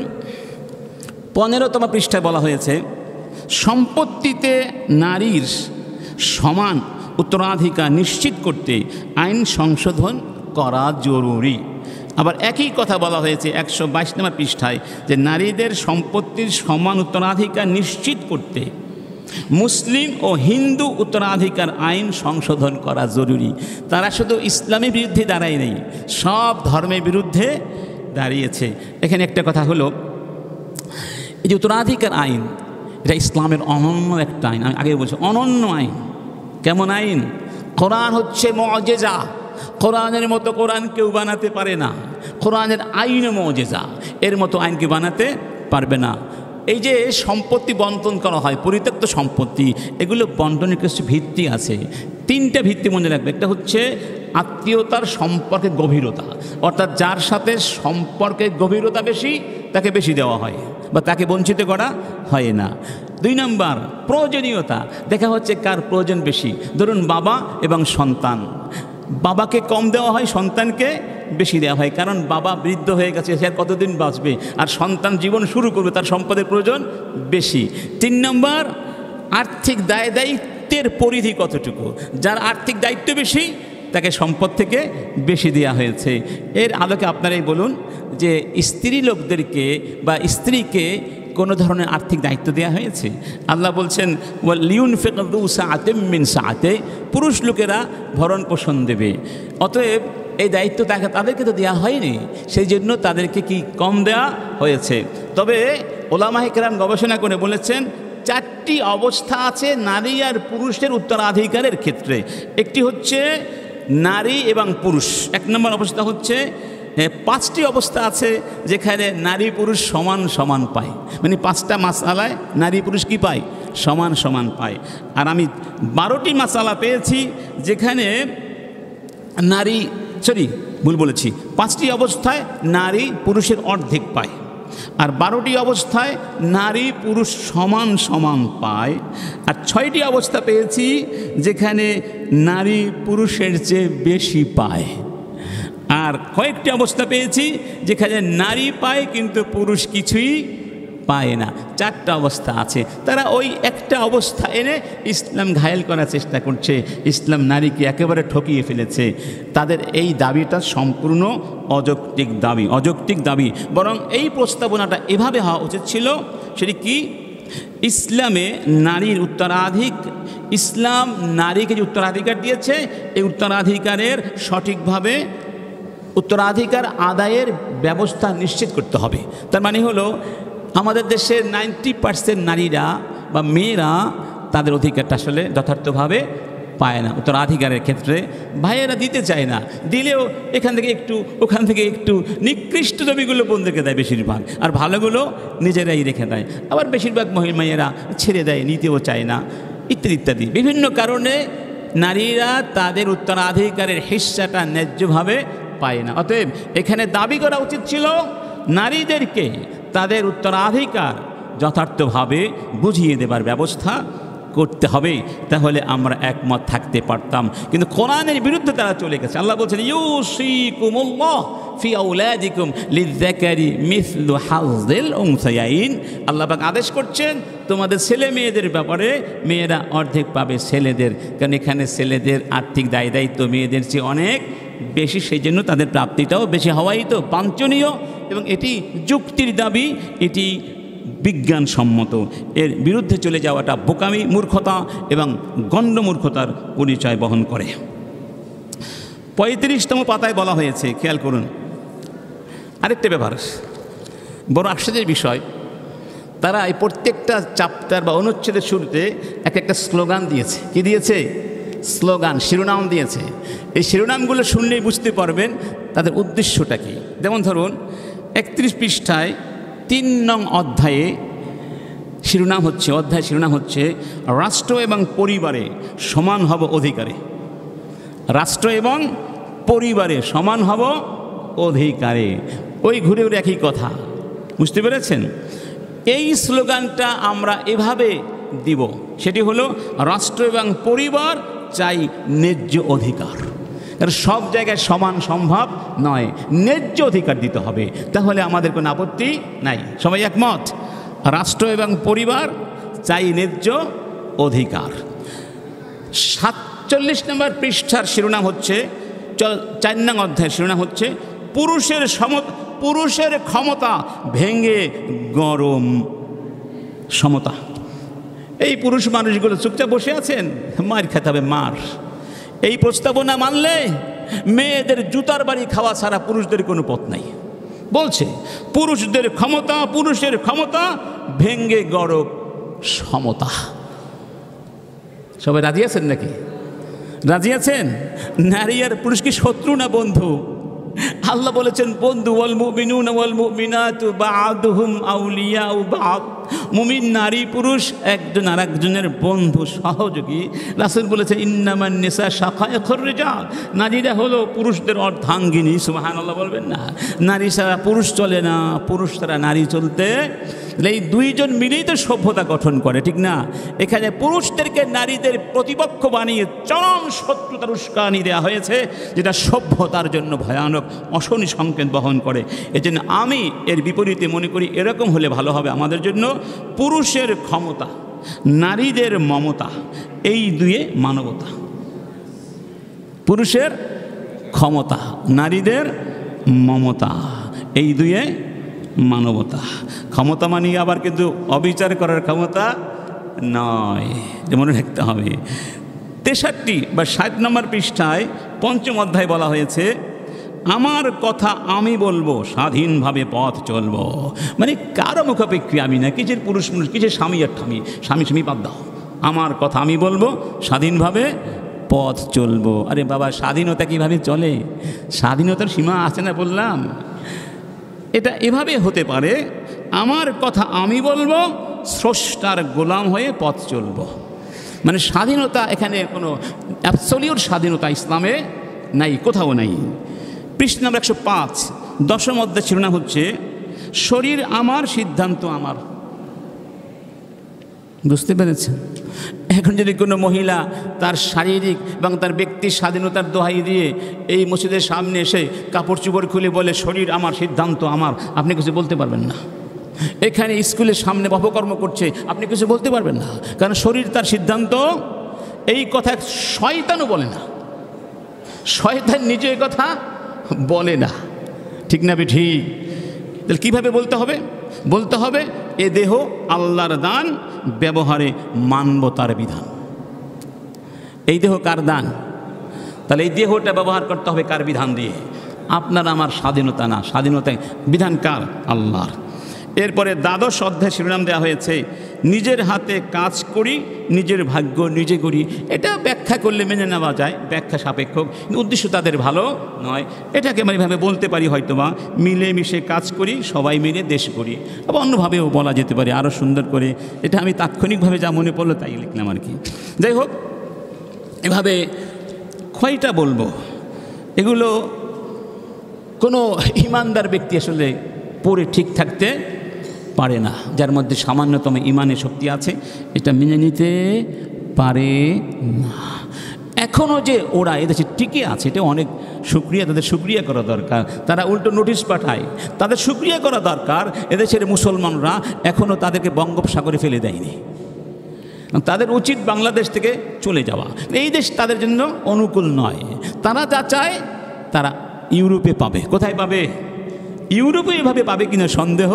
Speaker 1: 15তম পৃষ্ঠায় বলা হয়েছে সম্পত্তিতে নারীর সমান উত্তরাধিকার নিশ্চিত করতে আইন সংশোধন করা জরুরি। আবার একই কথা বলা হয়েছে 122 পৃষ্ঠায় যে নারীদের সম্পত্তির সমান উত্তরাধিকার নিশ্চিত করতে মুসলিম ও হিন্দু উত্তরাধিকার আইন সংশোধন করা জরুরি। তারা শুধু ইসলামের বিরুদ্ধে দাঁড়ায় নেই, সব ধর্মের বিরুদ্ধে দাঁড়িয়েছে। এখানে একটা কথা হলো, এই যে উত্তরাধিকার আইন, এটা ইসলামের অনন্য একটা আইন। আমি আগে বলছি অনন্য আইন। কেমন আইন? কোরআন হচ্ছে মুআজিজা। কোরআনের মতো কোরআন কেউ বানাতে পারে না। কোরআনের আইন মুআজিজা, এর মতো আইন কেউ বানাতে পারবে না। এই যে সম্পত্তি বন্টন করা হয়, পরিত্যক্ত সম্পত্তি, এগুলো বন্টনের কিছু ভিত্তি আছে। 3টে ভিত্তি মনে রাখবে। একটা হচ্ছে আত্মীয়তার সম্পর্কের গভীরতা, অর্থাৎ যার সাথে সম্পর্কের গভীরতা বেশি তাকে বেশি দেওয়া হয় বা তাকে বঞ্চিত করা হয় না। 2 নম্বর প্রয়োজনীয়তা, দেখা হচ্ছে কার প্রয়োজন বেশি। ধরুন বাবা এবং সন্তান, বাবাকে কম দেওয়া হয়, সন্তানকে বেশি দেওয়া হয়, কারণ বাবা বৃদ্ধ হয়ে গেছে, সে আর কতদিন বাঁচবে, আর সন্তান জীবন শুরু করবে, তার সম্পদের প্রয়োজন বেশি। 3 নম্বর আর্থিক দায় দায়িত্বের পরিধি কতটুকু, যার আর্থিক দায়িত্ব বেশি তাকে সম্পদ থেকে বেশি দেওয়া হয়েছে। এর আলোকে আপনারাই বলুন যে স্ত্রী লোকদেরকে বা স্ত্রীকে কোনো ধরনের আর্থিক দায়িত্ব দেওয়া হয়েছে? আল্লাহ বলছেন ওয়ালিউনফিক যু সাআতিম মিন সাআতিহি, পুরুষ লোকেরা ভরণ পোষণ দেবে। অতএব এই দায়িত্ব তাদেরকে তো দেওয়া হয়নি, সেই জন্য তাদেরকে কি কম দেওয়া হয়েছে। তবে ওলামায়ে কেরাম গবেষণা করে বলেছেন 4টি অবস্থা আছে নারী আর পুরুষের উত্তরাধিকারের ক্ষেত্রে। একটি হচ্ছে নারী এবং পুরুষ। 1 নম্বর অবস্থা হচ্ছে 5টি অবস্থা আছে যেখানে নারী পুরুষ সমান সমান পায়, মানে 5টা মাসালায় নারী পুরুষ কি পায়, সমান সমান পায়। আর আমি 12টি মাসালা পেয়েছি যেখানে নারী, ভুল বলেছি, 5টি অবস্থায় নারী পুরুষের অর্ধেক পায়, আর 12টি অবস্থায় নারী পুরুষ সমান সমান পায়, আর 6টি অবস্থা পেয়েছি যেখানে নারী পুরুষের চেয়ে বেশি পায়, আর কয়েকটি অবস্থা পেয়েছি যেখানে নারী পায় কিন্তু পুরুষ কিছুই পায় না। 4টা অবস্থা আছে। তারা ওই একটা অবস্থা এনে ইসলাম ঘায়েল করার চেষ্টা করছে, ইসলাম নারীকে একেবারে ঠকিয়ে ফেলেছে। তাদের এই দাবিটা সম্পূর্ণ অযৌক্তিক দাবি। বরং এই প্রস্তাবনাটা এভাবে হওয়া উচিত ছিল, সেটি কি, ইসলামে নারীর ইসলাম নারীকে যে উত্তরাধিকার দিয়েছে, এই উত্তরাধিকারের সঠিকভাবে উত্তরাধিকার আদায়ের ব্যবস্থা নিশ্চিত করতে হবে। তার মানে হলো আমাদের দেশের 90% নারীরা বা মেয়েরা তাদের অধিকারটা আসলে যথার্থভাবে পায় না। উত্তরাধিকারের ক্ষেত্রে ভাইয়েরা দিতে চায় না, দিলেও এখান থেকে একটু ওখান থেকে একটু, নিকৃষ্ট জমিগুলো বোনদেরকে দেয় বেশিরভাগ, আর ভালোগুলো নিজেরাই রেখে দেয়। আবার বেশিরভাগ মেয়েরা ছেড়ে দেয়, নিতেও চায় না, ইত্যাদি ইত্যাদি। বিভিন্ন কারণে নারীরা তাদের উত্তরাধিকারের হিস্সাটা ন্যায্যভাবে পায় না। অতএব এখানে দাবি করা উচিত ছিল নারীদেরকে তাদের উত্তরাধিকার যথার্থভাবে বুঝিয়ে দেবার ব্যবস্থা করতে হবে, তাহলে আমরা একমত থাকতে পারতাম। কিন্তু কোরআনের বিরুদ্ধে তারা চলে গেছে। আল্লাহ বলছেন, ইউসিকুমুল্লাহ ফি আওলাদিকুম লিযযাকারি মিসলু হাযযিল উনসায়াইন। আল্লাহ পাক আদেশ করছেন তোমাদের ছেলে মেয়েদের ব্যাপারে মেয়েরা অর্ধেক পাবে ছেলেদের, কারণ এখানে ছেলেদের আর্থিক দায়িত্ব মেয়েদের চেয়ে অনেক বেশি, সেই জন্য তাদের প্রাপ্তিটাও বেশি হওয়াই তো বাঞ্ছনীয়, এবং এটি যুক্তির দাবি, এটি বিজ্ঞানসম্মত। এর বিরুদ্ধে চলে যাওয়াটা বোকামি, মূর্খতা এবং গণ্ডমূর্খতার পরিচয় বহন করে। 35তম পাতায় বলা হয়েছে, খেয়াল করুন আরেকটা ব্যাপার, বড় আশ্চর্যের বিষয়। তারা এই প্রত্যেকটা চ্যাপ্টার বা অনুচ্ছেদের শুরুতে একটা স্লোগান দিয়েছে। কি দিয়েছে? স্লোগান, শিরোনাম দিয়েছে। এই শিরোনামগুলো শুনলেই বুঝতে পারবেন তাদের উদ্দেশ্যটা কী। যেমন ধরুন 31 পৃষ্ঠায় 3 নং অধ্যায়ে শিরোনাম হচ্ছে রাষ্ট্র এবং পরিবারে সমান হব অধিকারে। রাষ্ট্র এবং পরিবারে সমান হব অধিকারে। ওই ঘুরে ঘুরে একই কথা, বুঝতে পেরেছেন? এই স্লোগানটা আমরা এভাবে দিব, সেটি হলো রাষ্ট্র এবং পরিবার চাই ন্যায্য অধিকার। কারণ সব জায়গায় সমান সম্ভব নয়, ন্যায্য অধিকার দিতে হবে, তাহলে আমাদের কোনো আপত্তি নাই। সবাই একমত? রাষ্ট্র এবং পরিবার চাই ন্যায্য অধিকার। 47 নম্বর পৃষ্ঠার শিরোনাম হচ্ছে, 4 নং অধ্যায়ের শিরোনাম হচ্ছে পুরুষের ক্ষমতা ভেঙে গরম সমতা। এই পুরুষ মানুষগুলো চুপচাপ বসে আছেন, মার খেতে হবে, মার। এই প্রস্তাবনা মানলে মেয়েদের জুতার বাড়ি খাওয়া ছাড়া পুরুষদের কোনো পথ নাই। বলছে পুরুষের ক্ষমতা ভেঙে গড়ক সমতা। সবাই রাজি আছেন নাকি? রাজি আছেন? নারী আর পুরুষ কি শত্রু না বন্ধু? আল্লাহ বলেছেন বন্ধু, ওয়াল মুমিনুনা ওয়াল মুমিনাতু বা'দুহুম আউলিয়াউ বা'দ। মুমিন নারী পুরুষ একজন আরেকজনের বন্ধু, সহযোগী। রাসূল বলেছেন ইন্নামান নিসা শাকায়খুর রিজাল, নারীরা হলো পুরুষদের অর্ধাঙ্গিনী। সুবহানাল্লাহ বলবেন না? নারী ছাড়া পুরুষ চলে না, পুরুষ ছাড়া নারী চলতে, এই দুইজন মিলেই তো সভ্যতা গঠন করে, ঠিক না? এখানে পুরুষদেরকে নারীদের প্রতিপক্ষ বানিয়ে চরম শত্রুতার উস্কানি দেওয়া হয়েছে, যেটা সভ্যতার জন্য ভয়ানক অশনি সংকেত বহন করে। এজন্য আমি এর বিপরীতে মনে করি এরকম হলে ভালো হবে আমাদের জন্য। পুরুষের ক্ষমতা, নারীদের মমতা, এই দুয়ে মানবতা। পুরুষের ক্ষমতা, নারীদের মমতা, এই দুয়ে মানবতা। ক্ষমতা মানে আবার কিন্তু অবিচার করার ক্ষমতা নয়, মনে রাখতে হবে। 63 বা 60 নম্বর পৃষ্ঠায় 5ম অধ্যায় বলা হয়েছে আমার কথা আমি বলবো, স্বাধীনভাবে পথ চলবো। মানে কারো মুখাপেক্ষী আমি না, কিসের পুরুষ মানুষ, কিসের স্বামী আর স্বামী বাদ দাও। আমার কথা আমি বলবো, স্বাধীনভাবে পথ চলবো। আরে বাবা, স্বাধীনতা কীভাবে চলে? স্বাধীনতার সীমা আছে না বললাম। এটা এভাবে হতে পারে, আমার কথা আমি বলবো, স্রষ্টার গোলাম হয়ে পথ চলবো। মানে স্বাধীনতা এখানে কোনো অ্যাবসলিউট স্বাধীনতা ইসলামে নাই, কোথাও নাই। পৃষ্ঠা নম্বর 105, দশম অধ্যায় শিরোনাম হচ্ছে শরীর আমার, সিদ্ধান্ত আমার। বুঝতে পেরেছেন? এখন যদি কোনো মহিলা তার শারীরিক এবং তার ব্যক্তির স্বাধীনতার দোহাই দিয়ে এই মসজিদের সামনে এসে কাপড় চোপড় খুলে বলে শরীর আমার, সিদ্ধান্ত আমার, আপনি কিছু বলতে পারবেন না। এখানে স্কুলের সামনে অপকর্ম করছে, আপনি কিছু বলতে পারবেন না, কারণ শরীর তার সিদ্ধান্ত। এই কথা শয়তানও বলে না, শয়তান নিজে এই কথা বলে না, ঠিক না? ঠিক। তাহলে কীভাবে বলতে হবে? বলতে হবে এ দেহ আল্লাহর দান, ব্যবহারে মানব তার বিধান। এই দেহ কার দান? তাহলে এই দেহটা ব্যবহার করতে হবে কার বিধান দিয়ে? আপনার আমার স্বাধীনতা না, স্বাধীনতা বিধান কার? আল্লাহর। এরপরে দ্বাদশ অধ্যায় শিরোনাম দেওয়া হয়েছে নিজের হাতে কাজ করি, নিজের ভাগ্য নিজে করি। এটা ব্যাখ্যা করলে মেনে নেওয়া যায়, ব্যাখ্যা সাপেক্ষ, উদ্দেশ্য তাদের ভালো নয়। এটাকে আমি এভাবে বলতে পারি হয়তোবা মিলেমিশে কাজ করি, সবাই মিলে দেশ করি। আবার অন্যভাবেও বলা যেতে পারে আরও সুন্দর করে। এটা আমি তাৎক্ষণিকভাবে যা মনে পড়লো তাই লিখলাম আর কি। যাই হোক, এভাবে কয়টা বলবো, এগুলো কোনো ইমানদার ব্যক্তি আসলে পড়ে ঠিক থাকতে পারে না। যার মধ্যে সামান্যতম ইমানের শক্তি আছে, এটা মেনে নিতে পারে না। এখনও যে ওরা এদেশে টিকে আছে, এটা অনেক শুকরিয়া, তাদের শুকরিয়া করা দরকার। তারা উল্টো নোটিশ পাঠায়, তাদের শুকরিয়া করা দরকার। এদেশের মুসলমানরা এখনও তাদেরকে বঙ্গোপসাগরে ফেলে দেয়নি। তাদের উচিত বাংলাদেশ থেকে চলে যাওয়া। এই দেশ তাদের জন্য অনুকূল নয়। তারা যা চায় তারা ইউরোপে পাবে। কোথায় পাবে? ইউরোপে এভাবে পাবে কিনা সন্দেহ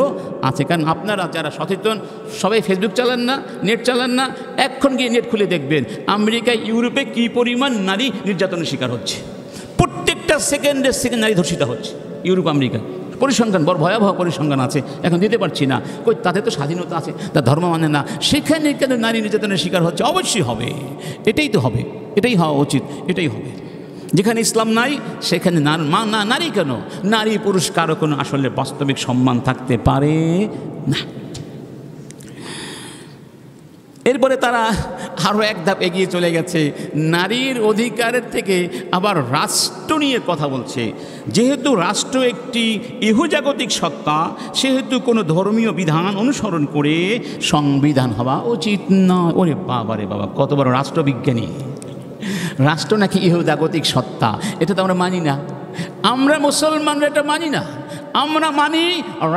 Speaker 1: আছে। কারণ আপনারা যারা সচেতন, সবাই ফেসবুক চালান না, নেট চালান না, এখন গিয়ে নেট খুলে দেখবেন আমেরিকায়, ইউরোপে কী পরিমাণ নারী নির্যাতনের শিকার হচ্ছে। প্রত্যেকটা সেকেন্ডে সেকেন্ড নারী ধর্ষিত হচ্ছে ইউরোপ, আমেরিকা। পরিসংখ্যান বড় ভয়াবহ পরিসংখ্যান আছে, এখন দিতে পারছি না। কই, তাদের তো স্বাধীনতা আছে, তার ধর্ম মানে না, সেখানে কেন নারী নির্যাতনের শিকার হচ্ছে? অবশ্যই হবে, এটাই তো হবে, এটাই হওয়া উচিত, এটাই হবে। যেখানে ইসলাম নাই সেখানে নারী কেন, নারী পুরুষ কারো কোনো আসলে বাস্তবিক সম্মান থাকতে পারে না। এরপরে তারা আরও এক ধাপ এগিয়ে চলে গেছে, নারীর অধিকারের থেকে আবার রাষ্ট্র নিয়ে কথা বলছে। যেহেতু রাষ্ট্র একটি ইহজাগতিক সত্তা, সেহেতু কোনো ধর্মীয় বিধান অনুসরণ করে সংবিধান হওয়া উচিত নয়। ওরে বাবা রে বাবা, কত বড় রাষ্ট্রবিজ্ঞানী! রাষ্ট্র নাকি ইহজাগতিক সত্তা, এটা তো আমরা মানি না। আমরা মুসলমানরা এটা মানি না। আমরা মানি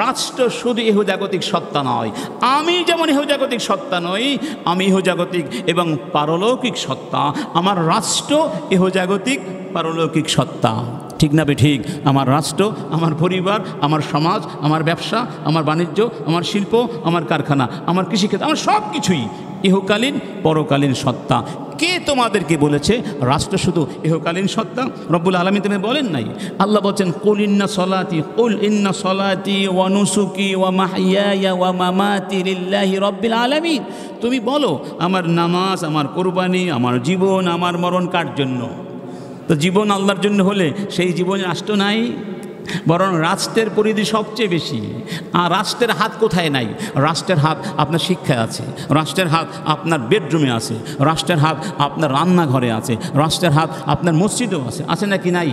Speaker 1: রাষ্ট্র শুধু ইহজাগতিক সত্তা নয়। আমি যেমন ইহজাগতিক সত্তা নই, আমি ইহজাগতিক এবং পারলৌকিক সত্তা। আমার রাষ্ট্র ইহজাগতিক পারলৌকিক সত্তা, ঠিক না? ঠিক। আমার রাষ্ট্র, আমার পরিবার, আমার সমাজ, আমার ব্যবসা, আমার বাণিজ্য, আমার শিল্প, আমার কারখানা, আমার কৃষিক্ষেত্র, আমার সব কিছুই ইহকালীন পরকালীন সত্তা। কে তোমাদেরকে বলেছে রাষ্ট্র শুধু ইহকালীন সত্তা? রব্বুল আলামিন তুমি বলেন নাই? আল্লাহ বলছেন কুল ইন্না সলাতি ওয়া নুসুকি ওয়া মাহইয়ায়া ওয়া মামাতি লিল্লাহি রাব্বিল আলামিন। তুমি বলো আমার নামাজ, আমার কুরবানি, আমার জীবন, আমার মরণ কার জন্য? তো জীবন আল্লাহর জন্য হলে সেই জীবনে রাষ্ট্র নাই, বরং রাষ্ট্রের পরিধি সবচেয়ে বেশি। আর রাষ্ট্রের হাত কোথায় নাই? রাষ্ট্রের হাত আপনার শিক্ষায় আছে, রাষ্ট্রের হাত আপনার বেডরুমে আছে, রাষ্ট্রের হাত আপনার রান্নাঘরে আছে, রাষ্ট্রের হাত আপনার মসজিদেও আছে। আছে নাকি নাই?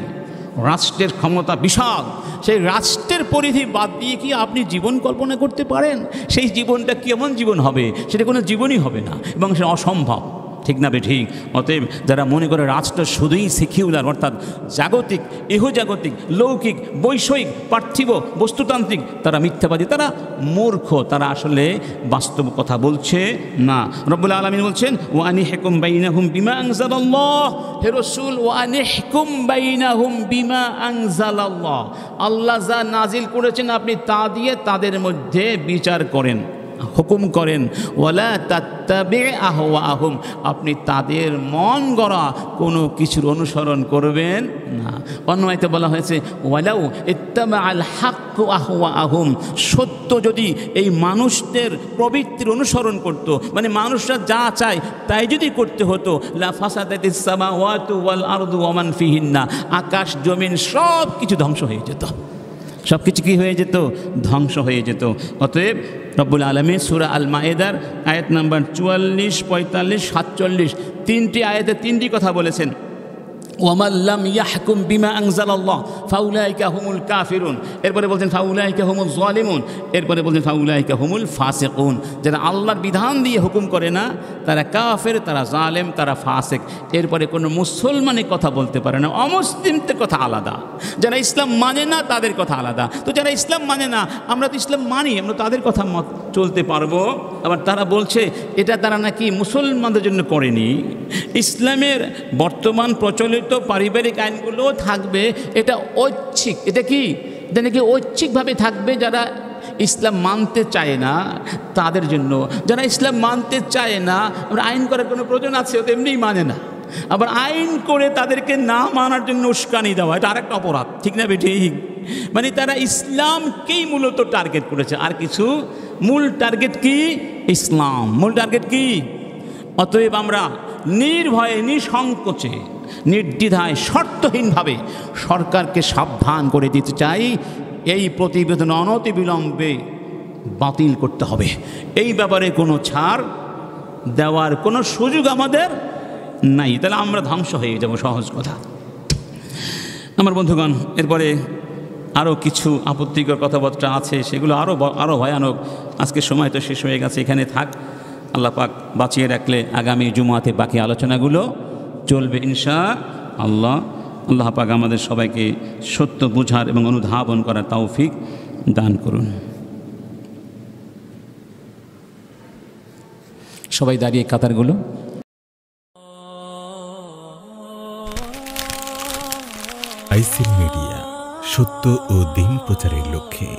Speaker 1: রাষ্ট্রের ক্ষমতা বিশাল। সেই রাষ্ট্রের পরিধি বাদ দিয়ে কি আপনি জীবন কল্পনা করতে পারেন? সেই জীবনটা কেমন জীবন হবে? সেটা কোনো জীবনই হবে না, এবং সেটা অসম্ভব, ঠিক না? ঠিক। অতএব যারা মনে করে রাষ্ট্র শুধুই সেকিউলার, অর্থাৎ জাগতিক, ইহজাগতিক, লৌকিক, বৈষয়িক, পার্থিব, বস্তুতান্ত্রিক, তারা মিথ্যাবাদী, তারা মূর্খ, তারা আসলে বাস্তব কথা বলছে না। রব্বুল আলামিন বলছেন ওয়া আনিহকুম বাইনাহুম বিমা আনজালাল্লাহ। হে রাসূল, ওয়া আনিহকুম বাইনাহুম বিমা আনজালাল্লাহ। আল্লাহ যা নাজিল করেছেন আপনি তা দিয়ে তাদের মধ্যে বিচার করেন। হুকুম করেন ওয়ালা তাত্তাবি আহওয়াহুম, আপনি তাদের মন গড়া কোনো কিছুর অনুসরণ করবেন না। অন্য আয়াতে বলা হয়েছে ওয়ালাউ ইত্তাবাআল হাক্কু আহওয়াহুম, সত্য যদি এই মানুষদের প্রবৃত্তির অনুসরণ করত, মানে মানুষরা যা চায় তাই যদি করতে হতো, লা ফাসাদাতিস সামাওয়াতু ওয়াল আরদু ওয়া মান ফিহিন্না, আকাশ জমিন সব কিছু ধ্বংস হয়ে যেত, সব কিছু কী হয়ে যেত? ধ্বংস হয়ে যেত। অতএব রব্বুল আলামিন সূরা আল মায়েদার আয়াত নাম্বার 44, 45, 47 তিনটি আয়াতে তিনটি কথা বলেছেন। ওয়ামান লাম ইয়াহকুম বিমা আনজালাল্লাহ ফাউলাইকা হুমুল কাফিরুন, এরপরে বলছেন ফাউলাইকা হুমুল যালিমুন, এরপরে বলছেন ফাউলাইকা হুমুল ফাসিকুন। যারা আল্লাহর বিধান দিয়ে হুকুম করে না তারা কাফের, তারা জালেম, তারা ফাসিক। এরপরে কোনো মুসলমানে কথা বলতে পারে না, অমুসলিমদের কথা আলাদা, যারা ইসলাম মানে না তাদের কথা আলাদা। তো যারা ইসলাম মানে না, আমরা তো ইসলাম মানি, আমরা তাদের কথা মত চলতে পারবো। আবার তারা বলছে এটা তারা নাকি মুসলমানদের জন্য করেনি, ইসলামের বর্তমান প্রচলিত পারিবারিক আইনগুলোও থাকবে, এটা ঐচ্ছিক। এটা কি? এটা নাকি ঐচ্ছিকভাবে থাকবে যারা ইসলাম মানতে চায় না তাদের জন্য। যারা ইসলাম মানতে চায় না, আমরা আইন করার কোনো প্রয়োজন আছে? ও তো এমনিই মানে না। আবার আইন করে তাদেরকে না মানার জন্য উস্কানি দেওয়া, এটা আরেকটা অপরাধ, ঠিক না বেঠিক? মানে তারা ইসলামকেই মূলত টার্গেট করেছে, আর কিছু। মূল টার্গেট কি? ইসলাম। মূল টার্গেট কি? অতএব আমরা নির্ভয়ে, নিঃসংকোচে, নির্দ্বিধায়, শর্তহীনভাবে সরকারকে সাবধান করে দিতে চাই, এই প্রতিবেদন অনতিবিলম্বে বাতিল করতে হবে। এই ব্যাপারে কোনো ছাড় দেওয়ার কোনো সুযোগ আমাদের নাই, তাহলে আমরা ধ্বংস হয়ে যাব, সহজ কথা। আমার বন্ধুগণ, এরপরে আরও কিছু আপত্তিকর কথাবার্তা আছে, সেগুলো আরও ভয়ানক। আজকে সময় তো শেষ হয়ে গেছে, এখানে থাক। আল্লাহ পাক বাঁচিয়ে রাখলে আগামী জুমাতে বাকি আলোচনাগুলো চলবে ইনশাআল্লাহ। আল্লাহ পাক আমাদের সবাইকে সত্য বুঝার এবং অনুধাবন করার তৌফিক দান করুন। সবাই দাঁড়িয়ে কাতারগুলো।
Speaker 2: আইসিল মিডিয়া, সত্য ও দিন প্রচারের লক্ষ্যে।